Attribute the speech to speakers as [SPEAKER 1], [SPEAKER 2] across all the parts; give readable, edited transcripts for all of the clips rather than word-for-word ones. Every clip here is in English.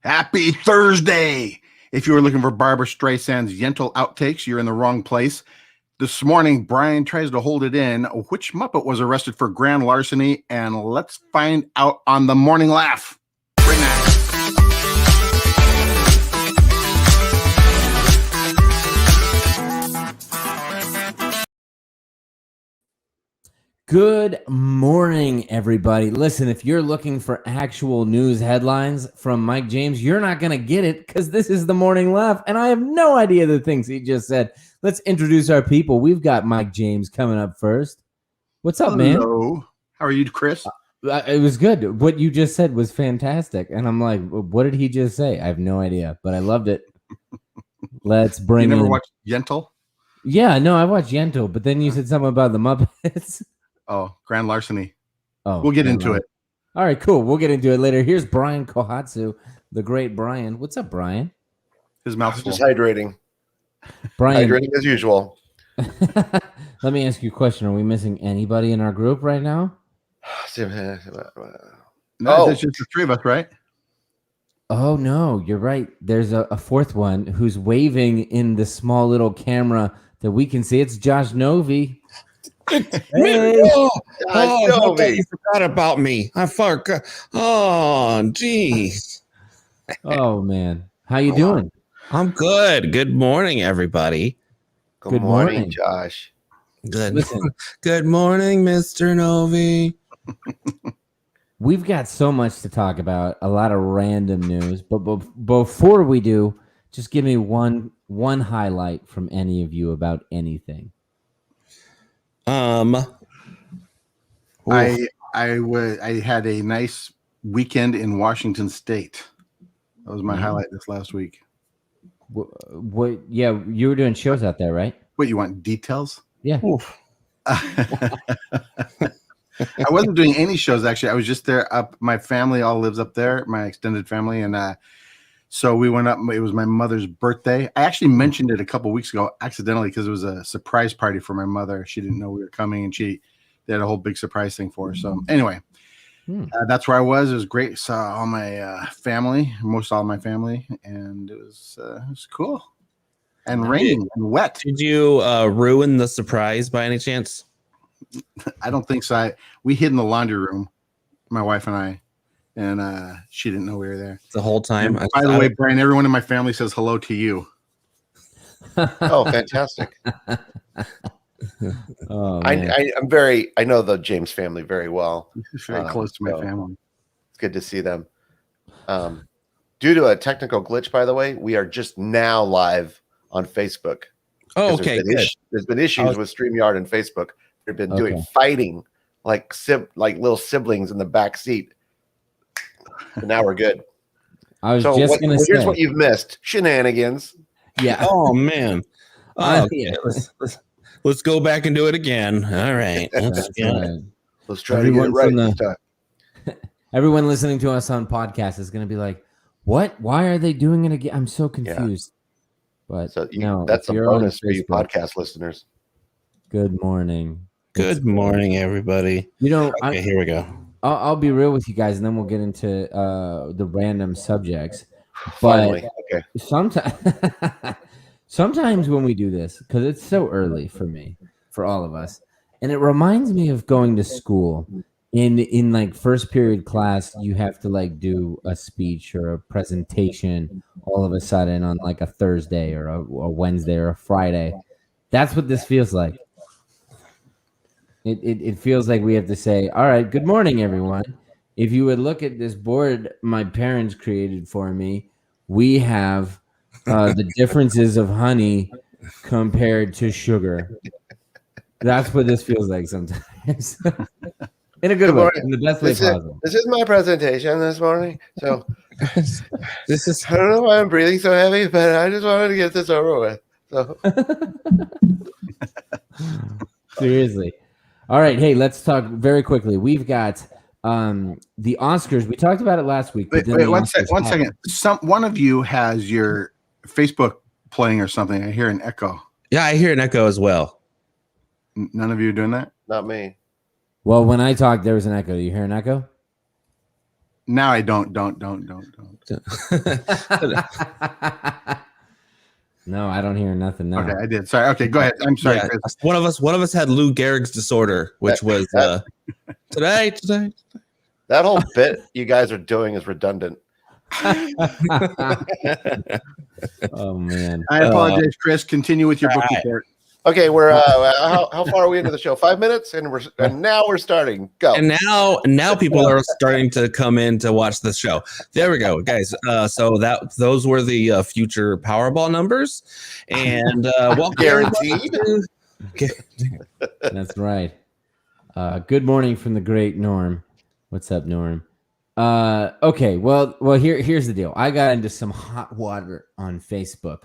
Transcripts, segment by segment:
[SPEAKER 1] Happy Thursday! If you were looking for Barbara Streisand's Yentl outtakes, you're in the wrong place. This morning, Brian tries to hold it in. Which Muppet was arrested for grand larceny? And let's find out on the Morning Laugh. Bring that.
[SPEAKER 2] Good morning, everybody. Listen, if you're looking for actual news headlines from Mike James, you're not going to get it because this is the Morning Laugh, and I have no idea the things he just said. Let's introduce our people. We've got Mike James coming up first. What's up, man?
[SPEAKER 1] Hello. How are you, Chris?
[SPEAKER 2] It was good. What you just said was fantastic, and I'm like, what did he just say? I have no idea, but I loved it. Let's bring
[SPEAKER 1] You never
[SPEAKER 2] in...
[SPEAKER 1] watched Yentl?
[SPEAKER 2] Yeah, no, I watched Yentl, but then you said something about the Muppets.
[SPEAKER 1] Oh, grand larceny.
[SPEAKER 2] Oh,
[SPEAKER 1] we'll get into it.
[SPEAKER 2] All right, cool. We'll get into it later. Here's Brian Kohatsu, the great Brian. What's up, Brian?
[SPEAKER 1] His mouth's full.
[SPEAKER 3] Just hydrating.
[SPEAKER 2] Brian,
[SPEAKER 3] hydrating as usual.
[SPEAKER 2] Let me ask you a question. Are we missing anybody in our group right now?
[SPEAKER 1] No,
[SPEAKER 3] Oh.
[SPEAKER 1] there's just the three of us, right?
[SPEAKER 2] Oh, no, you're right. There's a fourth one who's waving in the small little camera that we can see. It's Josh Novey.
[SPEAKER 4] Hey.
[SPEAKER 3] Novey.
[SPEAKER 4] You forgot about me. I forgot. Oh, geez.
[SPEAKER 2] Oh, man. How you doing?
[SPEAKER 4] I'm good. Good morning, everybody.
[SPEAKER 3] Good morning, Josh.
[SPEAKER 4] Good.
[SPEAKER 2] Listen.
[SPEAKER 4] Good morning, Mr. Novey.
[SPEAKER 2] We've got so much to talk about, a lot of random news. But before we do, just give me one highlight from any of you about anything.
[SPEAKER 1] I had a nice weekend in Washington State. That was my highlight this last week.
[SPEAKER 2] What? Yeah, you were doing shows out there, right?
[SPEAKER 1] What, you want details?
[SPEAKER 2] Yeah.
[SPEAKER 1] I wasn't doing any shows, actually. I was just there. My family all lives up there, my extended family, and so we went up. It was my mother's birthday. I actually mentioned it a couple weeks ago accidentally because it was a surprise party for my mother. She didn't know we were coming, and they had a whole big surprise thing for her. So anyway, that's where I was. It was great. Saw all my family, most all my family, and it was cool. And raining and wet.
[SPEAKER 4] Did you ruin the surprise by any chance?
[SPEAKER 1] I don't think so. We hid in the laundry room, my wife and I. And she didn't know we were there
[SPEAKER 4] The whole time.
[SPEAKER 1] And by the way, Brian, everyone in my family says hello to you.
[SPEAKER 3] Oh, fantastic.
[SPEAKER 2] Oh,
[SPEAKER 3] I know the James family very well.
[SPEAKER 1] It's very close to my family.
[SPEAKER 3] It's good to see them. Due to a technical glitch, by the way, we are just now live on Facebook.
[SPEAKER 4] Oh, okay.
[SPEAKER 3] There's been issues with StreamYard and Facebook. They've been doing fighting like little siblings in the back seat. But now we're good.
[SPEAKER 2] I was just going to say.
[SPEAKER 3] Here's what you've missed: shenanigans.
[SPEAKER 2] Yeah.
[SPEAKER 4] Oh man. Okay. Let's go back and do it again. All right.
[SPEAKER 3] Let's try to get it right this time.
[SPEAKER 2] Everyone listening to us on podcast is going to be like, "What? Why are they doing it again?" I'm so confused. But
[SPEAKER 3] that's a bonus for you podcast listeners.
[SPEAKER 2] Good morning.
[SPEAKER 4] Good morning, everybody.
[SPEAKER 2] Okay,
[SPEAKER 4] here we go.
[SPEAKER 2] I'll be real with you guys, and then we'll get into the random subjects.
[SPEAKER 3] Finally, okay.
[SPEAKER 2] Sometimes when we do this, because it's so early for me, for all of us, and it reminds me of going to school. In like first period class, you have to like do a speech or a presentation all of a sudden on like a Thursday or a Wednesday or a Friday. That's what this feels like. It feels like we have to say, all right, good morning, everyone. If you would look at this board my parents created for me, we have the differences of honey compared to sugar. That's what this feels like sometimes. In a good way, in the best way possible.
[SPEAKER 3] This is my presentation this morning. So I don't know why I'm breathing so heavy, but I just wanted to get this over with. So
[SPEAKER 2] seriously. All right, hey, let's talk very quickly. We've got the Oscars. We talked about it last week.
[SPEAKER 1] Wait, one second. One of you has your Facebook playing or something. I hear an echo.
[SPEAKER 4] Yeah, I hear an echo as well.
[SPEAKER 1] None of you are doing that?
[SPEAKER 3] Not me.
[SPEAKER 2] Well, when I talk, there was an echo. Do you hear an echo?
[SPEAKER 1] Now I don't.
[SPEAKER 2] No, I don't hear nothing now.
[SPEAKER 1] Okay, I did. Sorry. Okay, go ahead. I'm sorry,
[SPEAKER 4] Yeah,
[SPEAKER 1] Chris.
[SPEAKER 4] one of us had Lou Gehrig's disorder, which was today.
[SPEAKER 3] That whole bit you guys are doing is redundant.
[SPEAKER 2] Oh man.
[SPEAKER 1] I apologize, Chris. Continue with your book
[SPEAKER 4] right.
[SPEAKER 1] report.
[SPEAKER 3] Okay, we're how far are we into the show? 5 minutes, and now we're starting. Go.
[SPEAKER 4] And now people are starting to come in to watch the show. There we go, guys. So those were the future Powerball numbers, and welcome
[SPEAKER 3] Guaranteed.
[SPEAKER 2] That's right. Good morning from the great Norm. What's up, Norm? Okay, well, here's the deal. I got into some hot water on Facebook,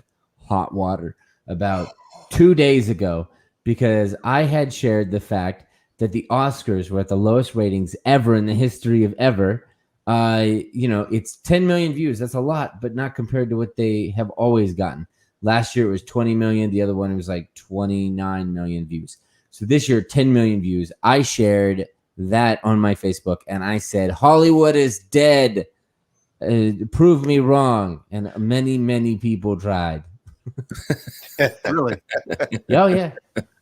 [SPEAKER 2] about 2 days ago because I had shared the fact that the Oscars were at the lowest ratings ever in the history of ever. It's 10 million views. That's a lot, but not compared to what they have always gotten. Last year it was 20 million. The other one was like 29 million views. So this year, 10 million views. I shared that on my Facebook and I said, Hollywood is dead. Prove me wrong. And many people tried.
[SPEAKER 1] Really?
[SPEAKER 2] Oh yeah,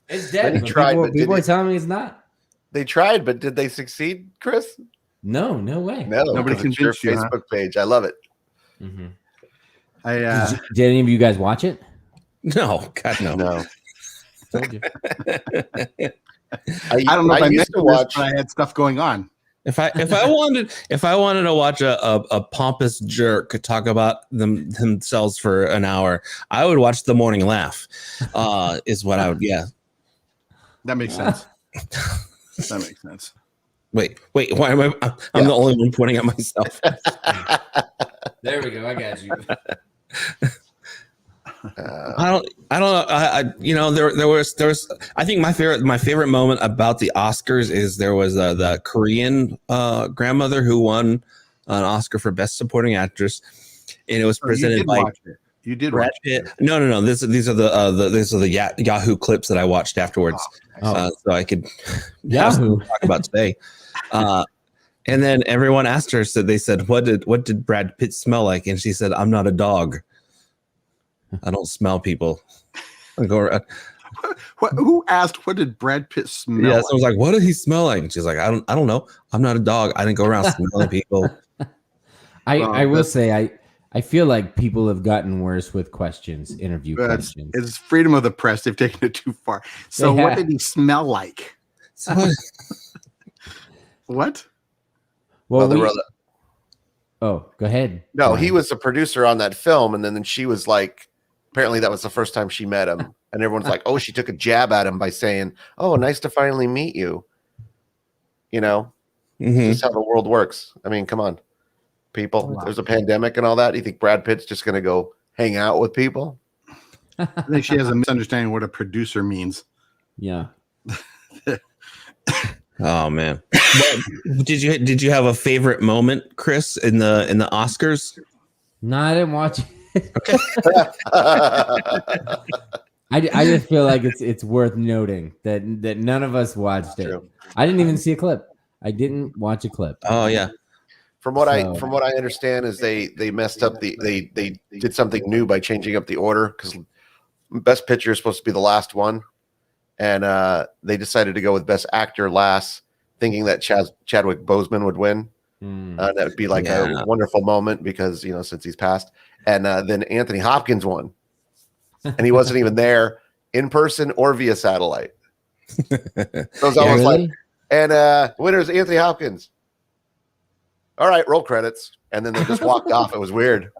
[SPEAKER 2] it's dead.
[SPEAKER 3] They tried, but
[SPEAKER 2] people are telling me it's not.
[SPEAKER 3] They tried, but did they succeed, Chris?
[SPEAKER 2] No way.
[SPEAKER 3] No,
[SPEAKER 1] Nobody
[SPEAKER 3] because it's your
[SPEAKER 1] convinced you, huh?
[SPEAKER 3] Facebook page. I love it.
[SPEAKER 2] Mm-hmm. Did any of you guys watch it?
[SPEAKER 4] No, God no.
[SPEAKER 3] No.
[SPEAKER 2] Told you.
[SPEAKER 1] I don't know if I
[SPEAKER 3] used
[SPEAKER 1] missed
[SPEAKER 3] to watch.
[SPEAKER 1] but I had stuff going on.
[SPEAKER 4] If I wanted to watch a pompous jerk talk about themselves for an hour, I would watch The Morning Laugh. Is what I would. Yeah.
[SPEAKER 1] That makes sense. That makes sense.
[SPEAKER 4] Wait. Why am I? I'm the only one pointing at myself.
[SPEAKER 2] There we go. I got you.
[SPEAKER 4] I don't know. There was. I think my favorite moment about the Oscars is there was the Korean grandmother who won an Oscar for Best Supporting Actress, and it was presented by.
[SPEAKER 1] You did
[SPEAKER 4] Brad
[SPEAKER 1] watch
[SPEAKER 4] Pitt. No. These are the Yahoo clips that I watched afterwards, so I could
[SPEAKER 2] Yahoo
[SPEAKER 4] talk about today. And then everyone asked her, they said, "What did Brad Pitt smell like?" And she said, "I'm not a dog. I don't smell people." I go around.
[SPEAKER 1] Who asked what did Brad Pitt smell?
[SPEAKER 4] Yeah,
[SPEAKER 1] like?
[SPEAKER 4] someone's like, "What did he smell like?" And she's like, "I don't know. I'm not a dog. I didn't go around smelling people."
[SPEAKER 2] I will say I feel like people have gotten worse with questions, interview questions.
[SPEAKER 1] It's freedom of the press. They've taken it too far. So what did he smell like? What?
[SPEAKER 2] Well,
[SPEAKER 3] go
[SPEAKER 2] ahead.
[SPEAKER 3] No,
[SPEAKER 2] Brian.
[SPEAKER 3] he was the producer on that film, and then she was like, apparently that was the first time she met him, and everyone's like, "Oh, she took a jab at him by saying, 'Oh, nice to finally meet you.'" This is how the world works. I mean, come on, people.
[SPEAKER 2] Wow.
[SPEAKER 3] There's a pandemic and all that. You think Brad Pitt's just going to go hang out with people?
[SPEAKER 1] I think she has a misunderstanding of what a producer means.
[SPEAKER 2] Yeah.
[SPEAKER 4] Oh man. Did you have a favorite moment, Chris, in the Oscars?
[SPEAKER 2] No, I didn't watch it. I just feel like it's worth noting that none of us watched it.
[SPEAKER 3] True.
[SPEAKER 2] I didn't even see a clip. I didn't watch a clip.
[SPEAKER 4] Oh yeah.
[SPEAKER 3] From what I understand is they messed up they did something new by changing up the order because Best Picture is supposed to be the last one, and they decided to go with Best Actor last, thinking that Chadwick Boseman would win. That would be like a wonderful moment because since he's passed, and then Anthony Hopkins won, and he wasn't even there in person or via satellite. So it was almost like, and winner's Anthony Hopkins. All right, roll credits, and then they just walked off. It was weird.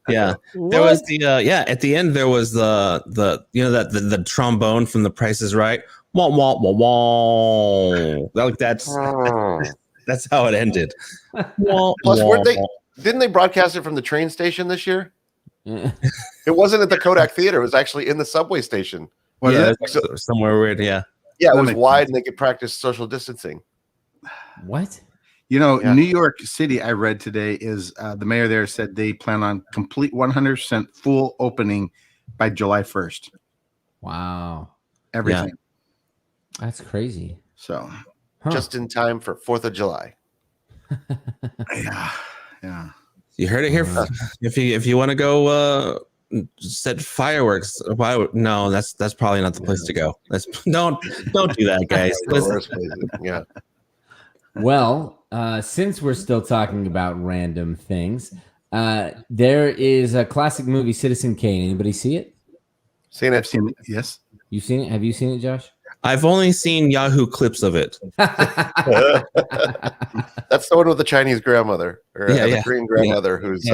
[SPEAKER 4] Yeah, there was the at the end there was the the trombone from The Price is Right. Wah wah wah wah. That's how it ended.
[SPEAKER 3] Plus, didn't they broadcast it from the train station this year? It wasn't at the Kodak Theater. It was actually in the subway station.
[SPEAKER 4] Somewhere weird. Yeah,
[SPEAKER 3] it was wide, and they could practice social distancing.
[SPEAKER 2] What?
[SPEAKER 1] New York City, I read today, is the mayor there said they plan on complete 100% full opening by July 1st.
[SPEAKER 2] Wow.
[SPEAKER 1] Everything.
[SPEAKER 2] That's crazy.
[SPEAKER 1] So
[SPEAKER 3] just in time for 4th of July.
[SPEAKER 1] Yeah.
[SPEAKER 4] You heard it here. If you want to go set fireworks, no, that's probably not the place to go. Don't do that, guys.
[SPEAKER 3] Yeah.
[SPEAKER 2] Well, since we're still talking about random things, there is a classic movie, Citizen Kane. Anybody see it?
[SPEAKER 3] Seen it.
[SPEAKER 1] I've seen it. Yes.
[SPEAKER 2] You seen it? Have you seen it, Josh?
[SPEAKER 4] I've only seen Yahoo clips of it.
[SPEAKER 3] That's the one with the Chinese grandmother or the Korean grandmother who's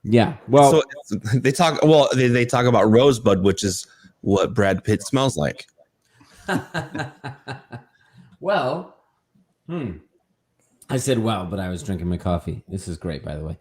[SPEAKER 2] Yeah. Well,
[SPEAKER 4] so they talk about Rosebud, which is what Brad Pitt smells like.
[SPEAKER 2] well, I said well, but I was drinking my coffee. This is great, by the way.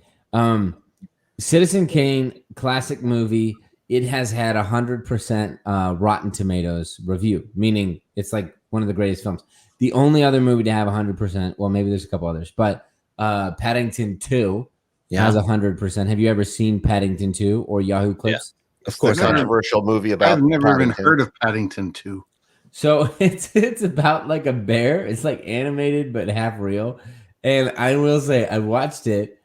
[SPEAKER 2] Citizen Kane, classic movie. It has had 100% Rotten Tomatoes review, meaning it's like one of the greatest films. The only other movie to have 100%, well, maybe there's a couple others, but Paddington 2 has 100%. Have you ever seen Paddington 2 or Yahoo Clips?
[SPEAKER 3] Yeah. Of course, controversial movie about.
[SPEAKER 1] I've never even heard of Paddington 2.
[SPEAKER 2] So it's about like a bear. It's like animated but half real. And I will say I watched it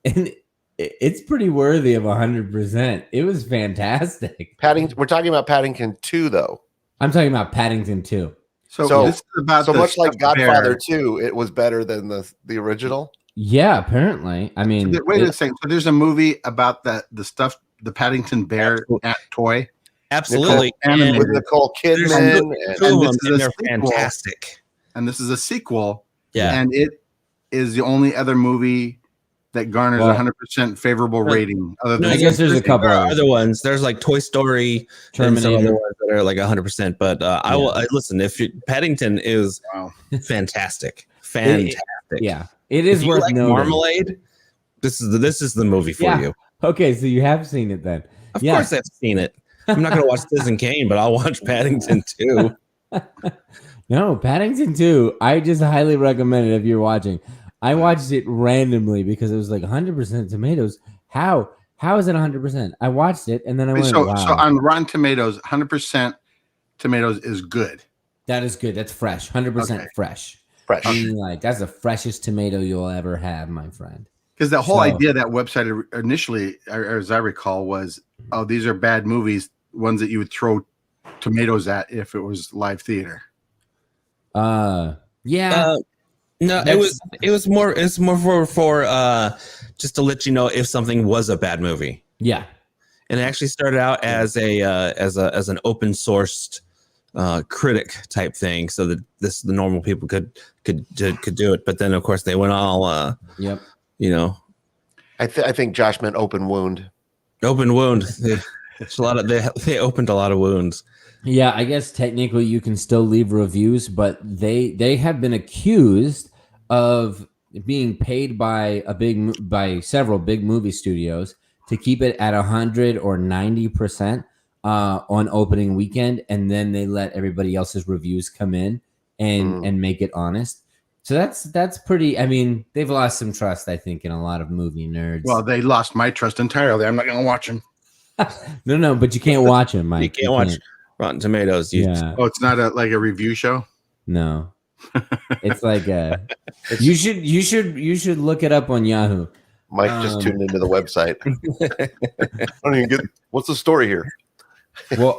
[SPEAKER 2] and it's pretty worthy of 100%. It was fantastic.
[SPEAKER 3] We're talking about Paddington 2 though.
[SPEAKER 2] I'm talking about Paddington 2.
[SPEAKER 3] So
[SPEAKER 1] this is about
[SPEAKER 3] much like Godfather 2, it was better than the original.
[SPEAKER 2] Yeah, apparently. I mean,
[SPEAKER 1] wait a second. So there's a movie about the Paddington bear toy.
[SPEAKER 4] Absolutely,
[SPEAKER 3] with Nicole Kidman,
[SPEAKER 4] and they're fantastic.
[SPEAKER 1] And this is a sequel.
[SPEAKER 4] Yeah,
[SPEAKER 1] and it is the only other movie that garners 100% favorable rating. Other than
[SPEAKER 2] I guess there's a couple
[SPEAKER 4] other ones. There's like Toy Story, Terminator, and some other ones that are like 100%. But I will listen. Paddington is fantastic.
[SPEAKER 2] It is worth
[SPEAKER 4] like
[SPEAKER 2] noting.
[SPEAKER 4] Marmalade. This is the movie for you.
[SPEAKER 2] Okay, so you have seen it then.
[SPEAKER 4] Of course, I've seen it. I'm not going to watch Citizen Kane, but I'll watch Paddington 2.
[SPEAKER 2] No, Paddington 2. I just highly recommend it if you're watching. I watched it randomly because it was like 100% tomatoes. How is it 100%? I watched it and then I went, wow.
[SPEAKER 1] So on Rotten Tomatoes, 100% tomatoes is good.
[SPEAKER 2] That is good. That's fresh. 100% fresh.
[SPEAKER 3] Fresh.
[SPEAKER 2] I mean, like that's the freshest tomato you'll ever have, my friend.
[SPEAKER 1] Because the whole idea of that website initially, as I recall, was, oh, these are bad movies, ones that you would throw tomatoes at if it was live theater.
[SPEAKER 2] Yeah.
[SPEAKER 4] No, it was more for just to let you know if something was a bad movie.
[SPEAKER 2] Yeah.
[SPEAKER 4] And it actually started out as an open sourced critic type thing, so that the normal people could do it. But then of course they went all you know.
[SPEAKER 3] I think Josh meant open wound.
[SPEAKER 4] Open wound. It's a lot of they opened a lot of wounds.
[SPEAKER 2] Yeah, I guess technically you can still leave reviews, but they have been accused of being paid by several big movie studios to keep it at 100 or 90% on opening weekend, and then they let everybody else's reviews come in and make it honest. So that's pretty. I mean, they've lost some trust, I think, in a lot of movie nerds.
[SPEAKER 1] Well, they lost my trust entirely. I'm not going to watch them.
[SPEAKER 2] No, but you can't watch them, Mike.
[SPEAKER 4] You can't watch Rotten Tomatoes.
[SPEAKER 1] Oh, it's not like a review show?
[SPEAKER 2] No. It's like you should look it up on Yahoo.
[SPEAKER 3] Mike just tuned into the website. I don't even get what's the story here.
[SPEAKER 2] Well,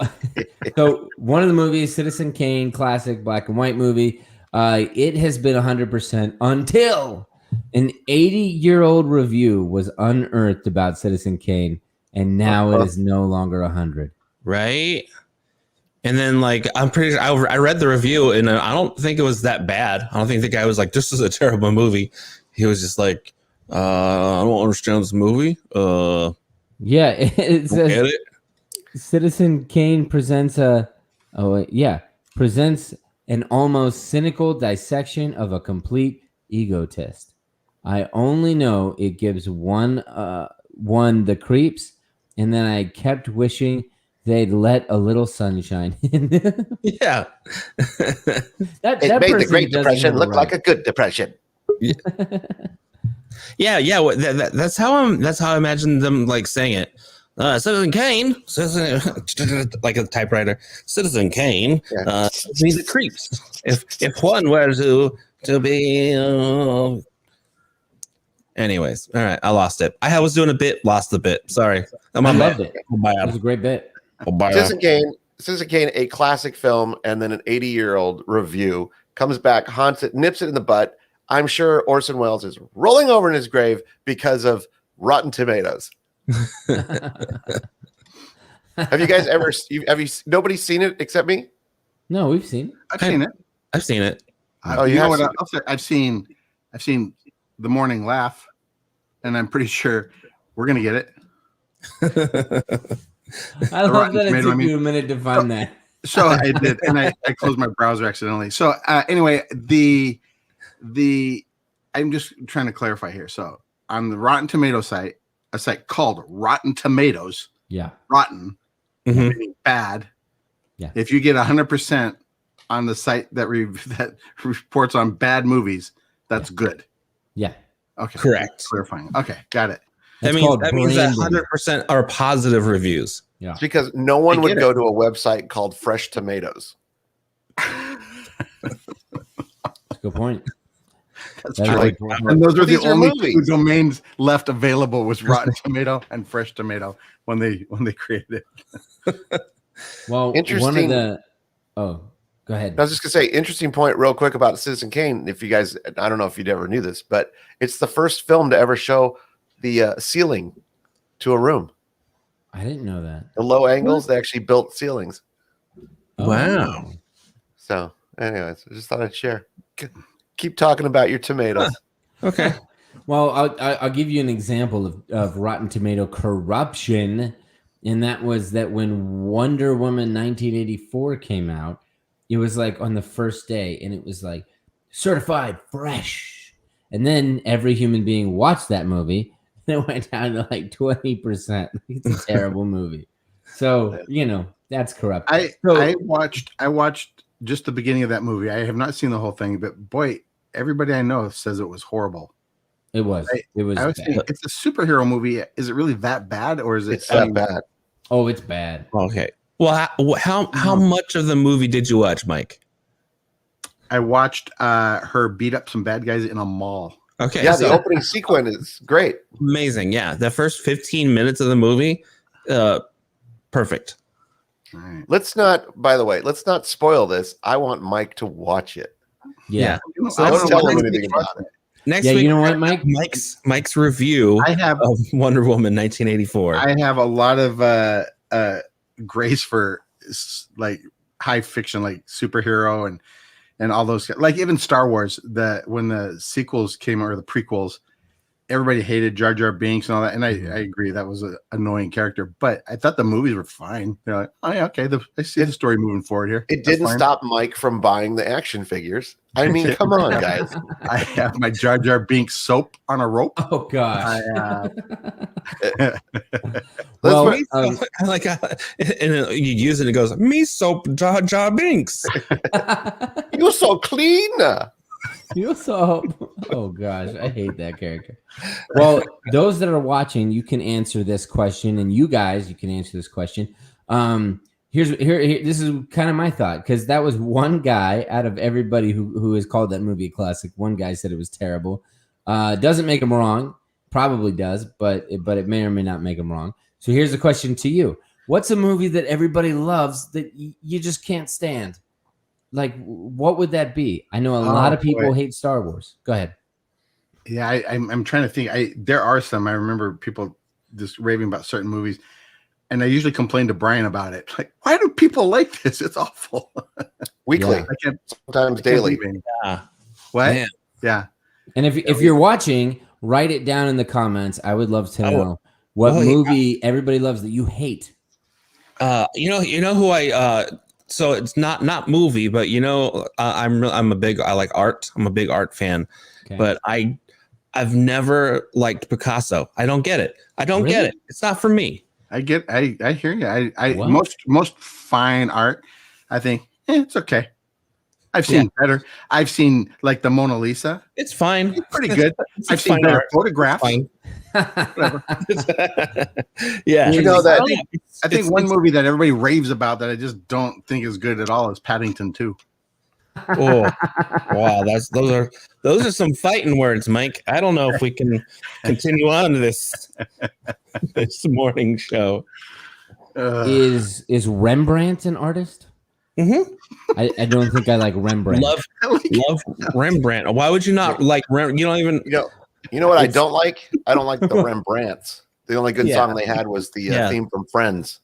[SPEAKER 2] so one of the movies, Citizen Kane, classic black and white movie, it has been 100% until an 80-year-old review was unearthed about Citizen Kane, and now it is no longer 100.
[SPEAKER 4] Right. And then, like, I'm pretty sure I read the review, and I don't think it was that bad. I don't think the guy was like, "This is a terrible movie." He was just like, "I don't understand this movie."
[SPEAKER 2] Yeah, it says
[SPEAKER 4] get it?
[SPEAKER 2] Citizen Kane presents presents an almost cynical dissection of a complete egotist. I only know it gives one the creeps, and then I kept wishing they'd let a little sunshine in.
[SPEAKER 4] Yeah.
[SPEAKER 3] It made the Great Depression look like a good depression.
[SPEAKER 4] Yeah. That's how I imagine them like saying it. Citizen Kane, like a typewriter. Citizen Kane, the creeps. If one were to to be. Anyways, all right, I lost it. I was doing a bit, lost the bit. Sorry,
[SPEAKER 2] I loved it. It was a great bit.
[SPEAKER 3] Citizen Kane, a classic film, and then an 80-year-old review comes back, haunts it, nips it in the butt. I'm sure Orson Welles is rolling over in his grave because of Rotten Tomatoes. Have you guys ever? Nobody's seen it except me?
[SPEAKER 2] No, we've seen it.
[SPEAKER 1] I've seen it.
[SPEAKER 4] I've seen it.
[SPEAKER 1] You know what? I've seen The Morning Laugh, and I'm pretty sure we're gonna get it.
[SPEAKER 2] I love that it took you a minute to find that.
[SPEAKER 1] So I did, and I closed my browser accidentally. So anyway, I'm just trying to clarify here. So on the Rotten Tomato site, a site called Rotten Tomatoes.
[SPEAKER 2] Yeah.
[SPEAKER 1] Rotten, meaning bad.
[SPEAKER 2] Yeah.
[SPEAKER 1] If you get 100% on the site that reports on bad movies, that's good.
[SPEAKER 2] Yeah.
[SPEAKER 1] Okay.
[SPEAKER 4] Correct.
[SPEAKER 1] Clarifying. Okay, got it.
[SPEAKER 4] That means 100% are positive reviews.
[SPEAKER 2] Yeah.
[SPEAKER 3] It's because no one would go to a website called Fresh Tomatoes.
[SPEAKER 2] That's a good point.
[SPEAKER 1] That's true. And those were the only two domains left available was Rotten Tomato and Fresh Tomato when they created it.
[SPEAKER 2] Well,
[SPEAKER 3] interesting.
[SPEAKER 2] Go ahead.
[SPEAKER 3] I was just gonna say, interesting point, real quick about Citizen Kane. If you guys, I don't know if you'd ever knew this, but it's the first film to ever show the ceiling to a room.
[SPEAKER 2] I didn't know that.
[SPEAKER 3] The low angles, they actually built ceilings.
[SPEAKER 4] Wow.
[SPEAKER 3] So, anyways, I just thought I'd share. Keep talking about your tomatoes.
[SPEAKER 4] Okay.
[SPEAKER 2] Well, I'll give you an example of Rotten Tomato corruption, and that was that when Wonder Woman 1984 came out, it was like on the first day, and it was like certified fresh. And then every human being watched that movie, and it went down to like 20%. It's a terrible movie. So, that's corrupt.
[SPEAKER 1] I watched just the beginning of that movie. I have not seen the whole thing, but boy, everybody I know says it was horrible.
[SPEAKER 2] It was.
[SPEAKER 1] It's a superhero movie. Is it really that bad, or is it?
[SPEAKER 3] It's that bad.
[SPEAKER 2] Oh, it's bad.
[SPEAKER 4] Okay. Well, how much of the movie did you watch, Mike?
[SPEAKER 1] I watched her beat up some bad guys in a mall.
[SPEAKER 4] Okay.
[SPEAKER 3] Yeah, the opening sequence is great.
[SPEAKER 4] Amazing. Yeah, the first 15 minutes of the movie, perfect.
[SPEAKER 1] All right.
[SPEAKER 3] Let's not spoil this. I want Mike to watch it.
[SPEAKER 2] Yeah.
[SPEAKER 3] So let's tell him anything about it.
[SPEAKER 4] Next week,
[SPEAKER 2] you know what, Mike?
[SPEAKER 4] Mike's review of Wonder Woman 1984.
[SPEAKER 1] I have a lot of grace for like high fiction, like superhero and all those, like even Star Wars. When the sequels came or the prequels, everybody hated Jar Jar Binks and all that, and I agree that was an annoying character. But I thought the movies were fine. They're like, oh yeah, okay, I see the story moving forward here.
[SPEAKER 3] It didn't stop Mike from buying the action figures. I mean, come on, guys.
[SPEAKER 1] I have my Jar Jar Binks soap on a rope.
[SPEAKER 2] Oh gosh.
[SPEAKER 4] I like, and you use it. And it goes, me soap Jar Jar Binks.
[SPEAKER 3] You're so clean.
[SPEAKER 2] You're so. Oh gosh, I hate that character. Well, those that are watching, you can answer this question, and you guys, you can answer this question. Here. This is kind of my thought, because that was one guy out of everybody who has called that movie a classic. One guy said it was terrible. Doesn't make him wrong. Probably does, but it may or may not make him wrong. So here's a question to you: what's a movie that everybody loves that you just can't stand? Like, what would that be? I know a lot of people hate Star Wars. Go ahead.
[SPEAKER 1] Yeah, I'm trying to think. There are some. I remember people just raving about certain movies, and I usually complain to Brian about it. Like, why do people like this? It's awful.
[SPEAKER 3] Weekly, sometimes daily.
[SPEAKER 1] Yeah. What?
[SPEAKER 4] Man.
[SPEAKER 1] Yeah.
[SPEAKER 2] And if you're watching, write it down in the comments. I would love to know what movie everybody loves that you hate.
[SPEAKER 4] You know who I. So it's not movie, but I like art. I'm a big art fan, but I've never liked Picasso. I don't get it. Get it. It's not for me.
[SPEAKER 1] I hear you. Most fine art, I think it's okay. I've seen better. I've seen like the Mona Lisa.
[SPEAKER 4] It's fine.
[SPEAKER 1] It's pretty good. I've seen better photographs.
[SPEAKER 2] Whatever.
[SPEAKER 4] Yeah.
[SPEAKER 3] You know that
[SPEAKER 1] I think one movie that everybody raves about that I just don't think is good at all is Paddington 2.
[SPEAKER 4] Oh, wow, those are some fighting words, Mike. I don't know if we can continue on to this morning show.
[SPEAKER 2] Is Rembrandt an artist?
[SPEAKER 4] Mm-hmm.
[SPEAKER 2] I don't think I like Rembrandt.
[SPEAKER 4] Love Rembrandt. Why would you not like Rembrandt? You don't even.
[SPEAKER 3] You know what I don't like? I don't like the Rembrandts. The only good
[SPEAKER 2] Yeah.
[SPEAKER 3] song they had was the theme from Friends.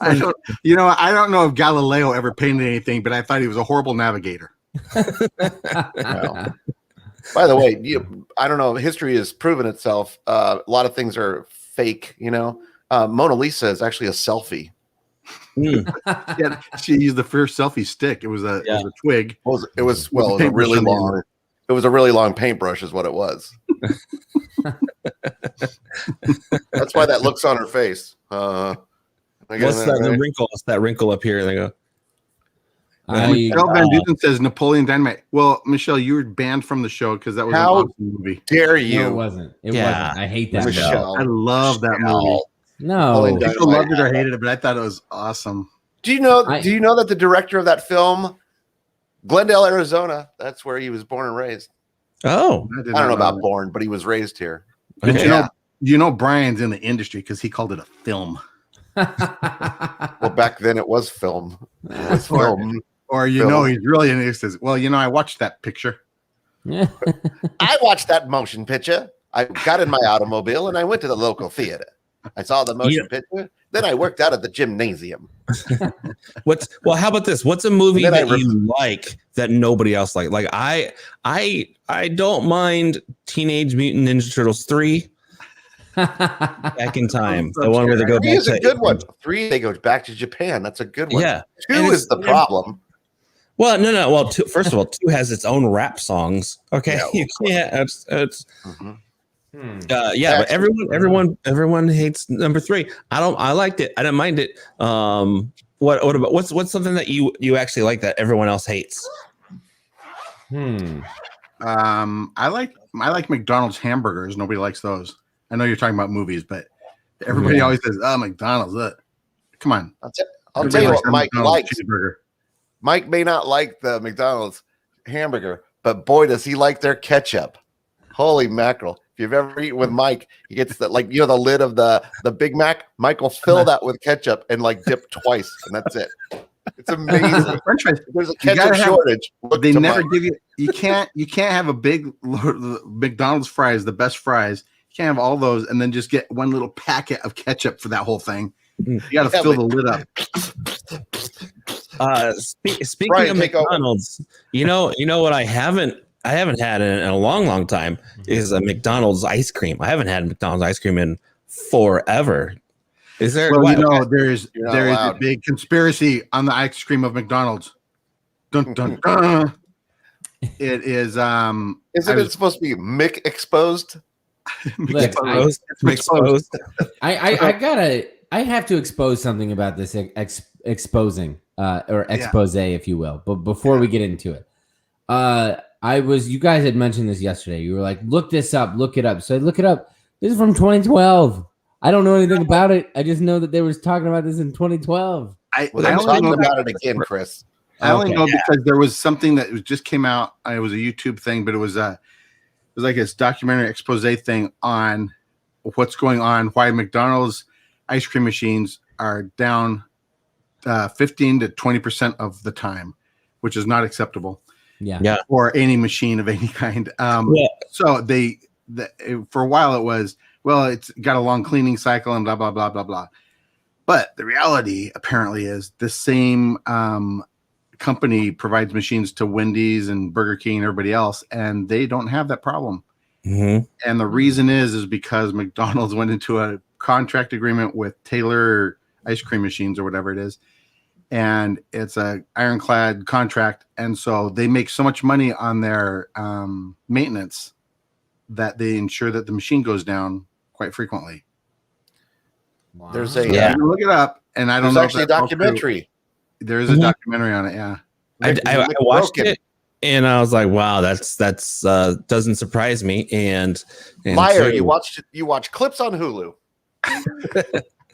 [SPEAKER 1] I don't know if Galileo ever painted anything, but I thought he was a horrible navigator.
[SPEAKER 3] Wow. By the way, I don't know. History has proven itself. A lot of things are fake. Mona Lisa is actually a selfie.
[SPEAKER 1] Yeah, she used the first selfie stick. It was a twig.
[SPEAKER 3] It was a really long. It was a really long paintbrush, is what it was. That's why that looks on her face.
[SPEAKER 4] What's that wrinkle? What's that wrinkle up here? They go.
[SPEAKER 1] Michelle Van Dusen says Napoleon Dynamite. Well, Michelle, you were banned from the show because that was an awesome movie.
[SPEAKER 3] Dare you?
[SPEAKER 2] No, it wasn't. It wasn't. I hate that
[SPEAKER 3] Michelle.
[SPEAKER 1] I love that movie.
[SPEAKER 2] No,
[SPEAKER 1] people loved it or hated it, but I thought it was awesome.
[SPEAKER 3] Do you know that the director of that film, Glendale, Arizona, that's where he was born and raised.
[SPEAKER 4] Oh,
[SPEAKER 3] I don't know about born, but he was raised here.
[SPEAKER 1] But Brian's in the industry because he called it a film.
[SPEAKER 3] Well, back then it was film. It was film.
[SPEAKER 1] Or he's really in it. He says, well, I watched that picture.
[SPEAKER 3] I watched that motion picture. I got in my automobile and I went to the local theater. I saw the motion picture. Then I worked out at the gymnasium.
[SPEAKER 4] How about this? What's a movie that you like that nobody else liked? Like I don't mind Teenage Mutant Ninja Turtles 3. Back in time. The one where they go back.
[SPEAKER 3] 3 is a good one. 3, they go back to Japan. That's a good one.
[SPEAKER 4] Yeah.
[SPEAKER 3] 2 is the problem.
[SPEAKER 4] Well, no. Well, first of all, 2 has its own rap songs. Okay.
[SPEAKER 3] Yeah.
[SPEAKER 4] It's but everyone hates number 3. I liked it. I didn't mind it. What about what's something that you actually like that everyone else hates?
[SPEAKER 1] I like McDonald's hamburgers. Nobody likes those. I know you're talking about movies, but everybody always says, "Oh, McDonald's." Come on.
[SPEAKER 3] I'll tell you what Mike likes. Mike may not like the McDonald's hamburger, but boy, does he like their ketchup. Holy mackerel. If you've ever eaten with Mike, he gets the lid of the Big Mac. Mike will fill that with ketchup and dip twice, and that's it. It's amazing.
[SPEAKER 1] French fries.
[SPEAKER 3] There's a ketchup shortage.
[SPEAKER 1] They never give you. You can't have a big McDonald's fries, the best fries. You can't have all those and then just get one little packet of ketchup for that whole thing. You got to fill the lid up.
[SPEAKER 4] Speaking of McDonald's, you know what I haven't had in a long time is a McDonald's ice cream. I haven't had McDonald's ice cream in forever. Is there?
[SPEAKER 1] Well, there is a big conspiracy on the ice cream of McDonald's. Dun dun dun. It is. Isn't
[SPEAKER 3] it supposed to be Mick exposed?
[SPEAKER 4] Exposed.
[SPEAKER 2] I have to expose something about this exposing or expose, if you will. But before we get into it, you guys had mentioned this yesterday. You were like, look this up, look it up. So I look it up. This is from 2012. I don't know anything about it. I just know that they were talking about this in 2012.
[SPEAKER 3] I only know about it again, Chris.
[SPEAKER 1] I only know because there was something that just came out. It was a YouTube thing, but it was like this documentary expose thing on what's going on, why McDonald's ice cream machines are down 15 to 20% of the time, which is not acceptable.
[SPEAKER 2] Yeah.
[SPEAKER 1] For any machine of any kind. So for a while it was, it's got a long cleaning cycle and blah, blah, blah, blah, blah. But the reality apparently is the same company provides machines to Wendy's and Burger King and everybody else, and they don't have that problem.
[SPEAKER 4] Mm-hmm.
[SPEAKER 1] And the reason is because McDonald's went into a contract agreement with Taylor ice cream machines or whatever it is, and it's a ironclad contract, and so they make so much money on their maintenance that they ensure that the machine goes down quite frequently.
[SPEAKER 2] Wow.
[SPEAKER 3] There's
[SPEAKER 1] look it up, and I don't know.
[SPEAKER 3] There's actually a documentary.
[SPEAKER 1] There is a documentary on it. Yeah,
[SPEAKER 4] I watched it, and I was like, "Wow, that's doesn't surprise me." And
[SPEAKER 3] liar, you watched clips on Hulu.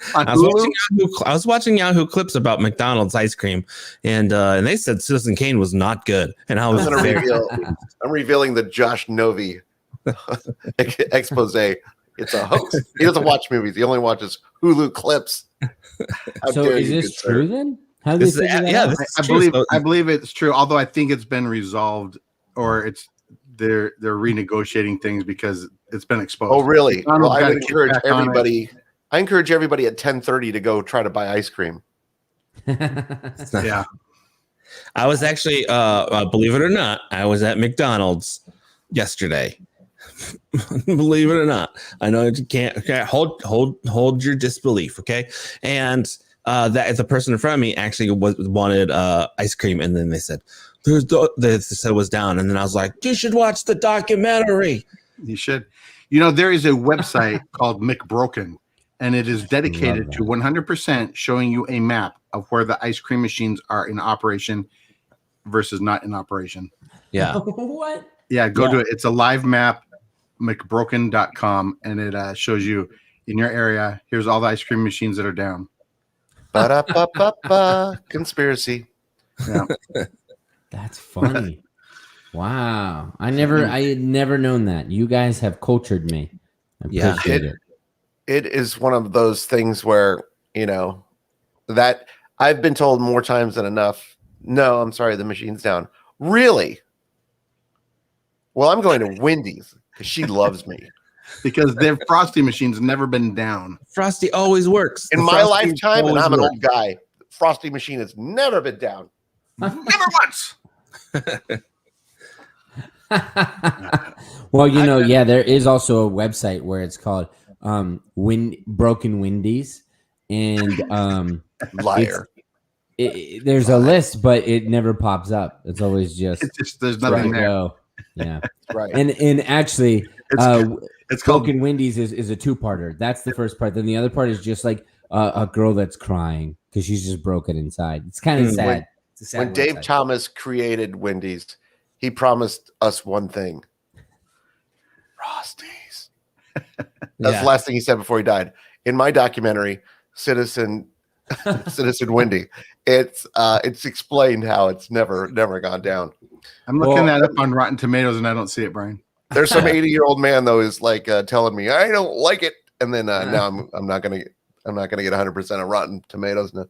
[SPEAKER 1] Hulu?
[SPEAKER 4] I was watching Yahoo clips about McDonald's ice cream, and they said Citizen Kane was not good, and I was
[SPEAKER 3] I'm revealing the Josh Novey expose. It's a hoax. He doesn't watch movies. He only watches Hulu clips.
[SPEAKER 2] So is this true then? How do they figure that out?
[SPEAKER 1] I believe it's true. Although I think it's been resolved, or they're renegotiating things because it's been exposed.
[SPEAKER 3] Oh, really? Well, I would encourage everybody. I encourage everybody at 10:30 to go try to buy ice cream.
[SPEAKER 1] Yeah.
[SPEAKER 4] I was actually, believe it or not, I was at McDonald's yesterday. Believe it or not, I know you can't hold your disbelief, okay? And that the person in front of me actually wanted ice cream, and then they said they said it was down, and then I was like, you should watch the documentary.
[SPEAKER 1] You should. There is a website called McBroken, and it is dedicated to 100% showing you a map of where the ice cream machines are in operation versus not in operation.
[SPEAKER 4] Yeah.
[SPEAKER 2] What?
[SPEAKER 1] Yeah, go to it. It's a live map, McBroken.com, and it shows you in your area. Here's all the ice cream machines that are down.
[SPEAKER 3] Ba-da-ba-ba-ba. Conspiracy.
[SPEAKER 1] Yeah.
[SPEAKER 2] That's funny. Wow. I had never known that. You guys have cultured me. I appreciate it.
[SPEAKER 3] It is one of those things where, that I've been told more times than enough. No, I'm sorry, the machine's down. Really? Well, I'm going to Wendy's because she loves me.
[SPEAKER 1] Because their Frosty machine's never been down.
[SPEAKER 4] Frosty always works.
[SPEAKER 3] In my lifetime, and I'm an old guy, Frosty machine has never been down.
[SPEAKER 1] Never once.
[SPEAKER 2] Well, there is also a website where it's called Broken Wendy's, and
[SPEAKER 3] liar.
[SPEAKER 2] There's a list, but it never pops up. It's always just
[SPEAKER 1] there's nothing there.
[SPEAKER 2] Go. Yeah,
[SPEAKER 3] right.
[SPEAKER 2] And actually,
[SPEAKER 1] it's
[SPEAKER 2] Broken Wendy's is a two-parter. That's the first part. Then the other part is just like a girl that's crying because she's just broken inside. It's kind of sad.
[SPEAKER 3] When Dave Thomas created Wendy's, he promised us one thing: Frosties. That's the last thing he said before he died. In my documentary, Citizen Wendy, it's explained how it's never gone down.
[SPEAKER 1] I'm looking that up on Rotten Tomatoes and I don't see it, Brian.
[SPEAKER 3] There's some 80-year-old man though who's like telling me I don't like it, and then now I'm not gonna get 100% of Rotten Tomatoes now.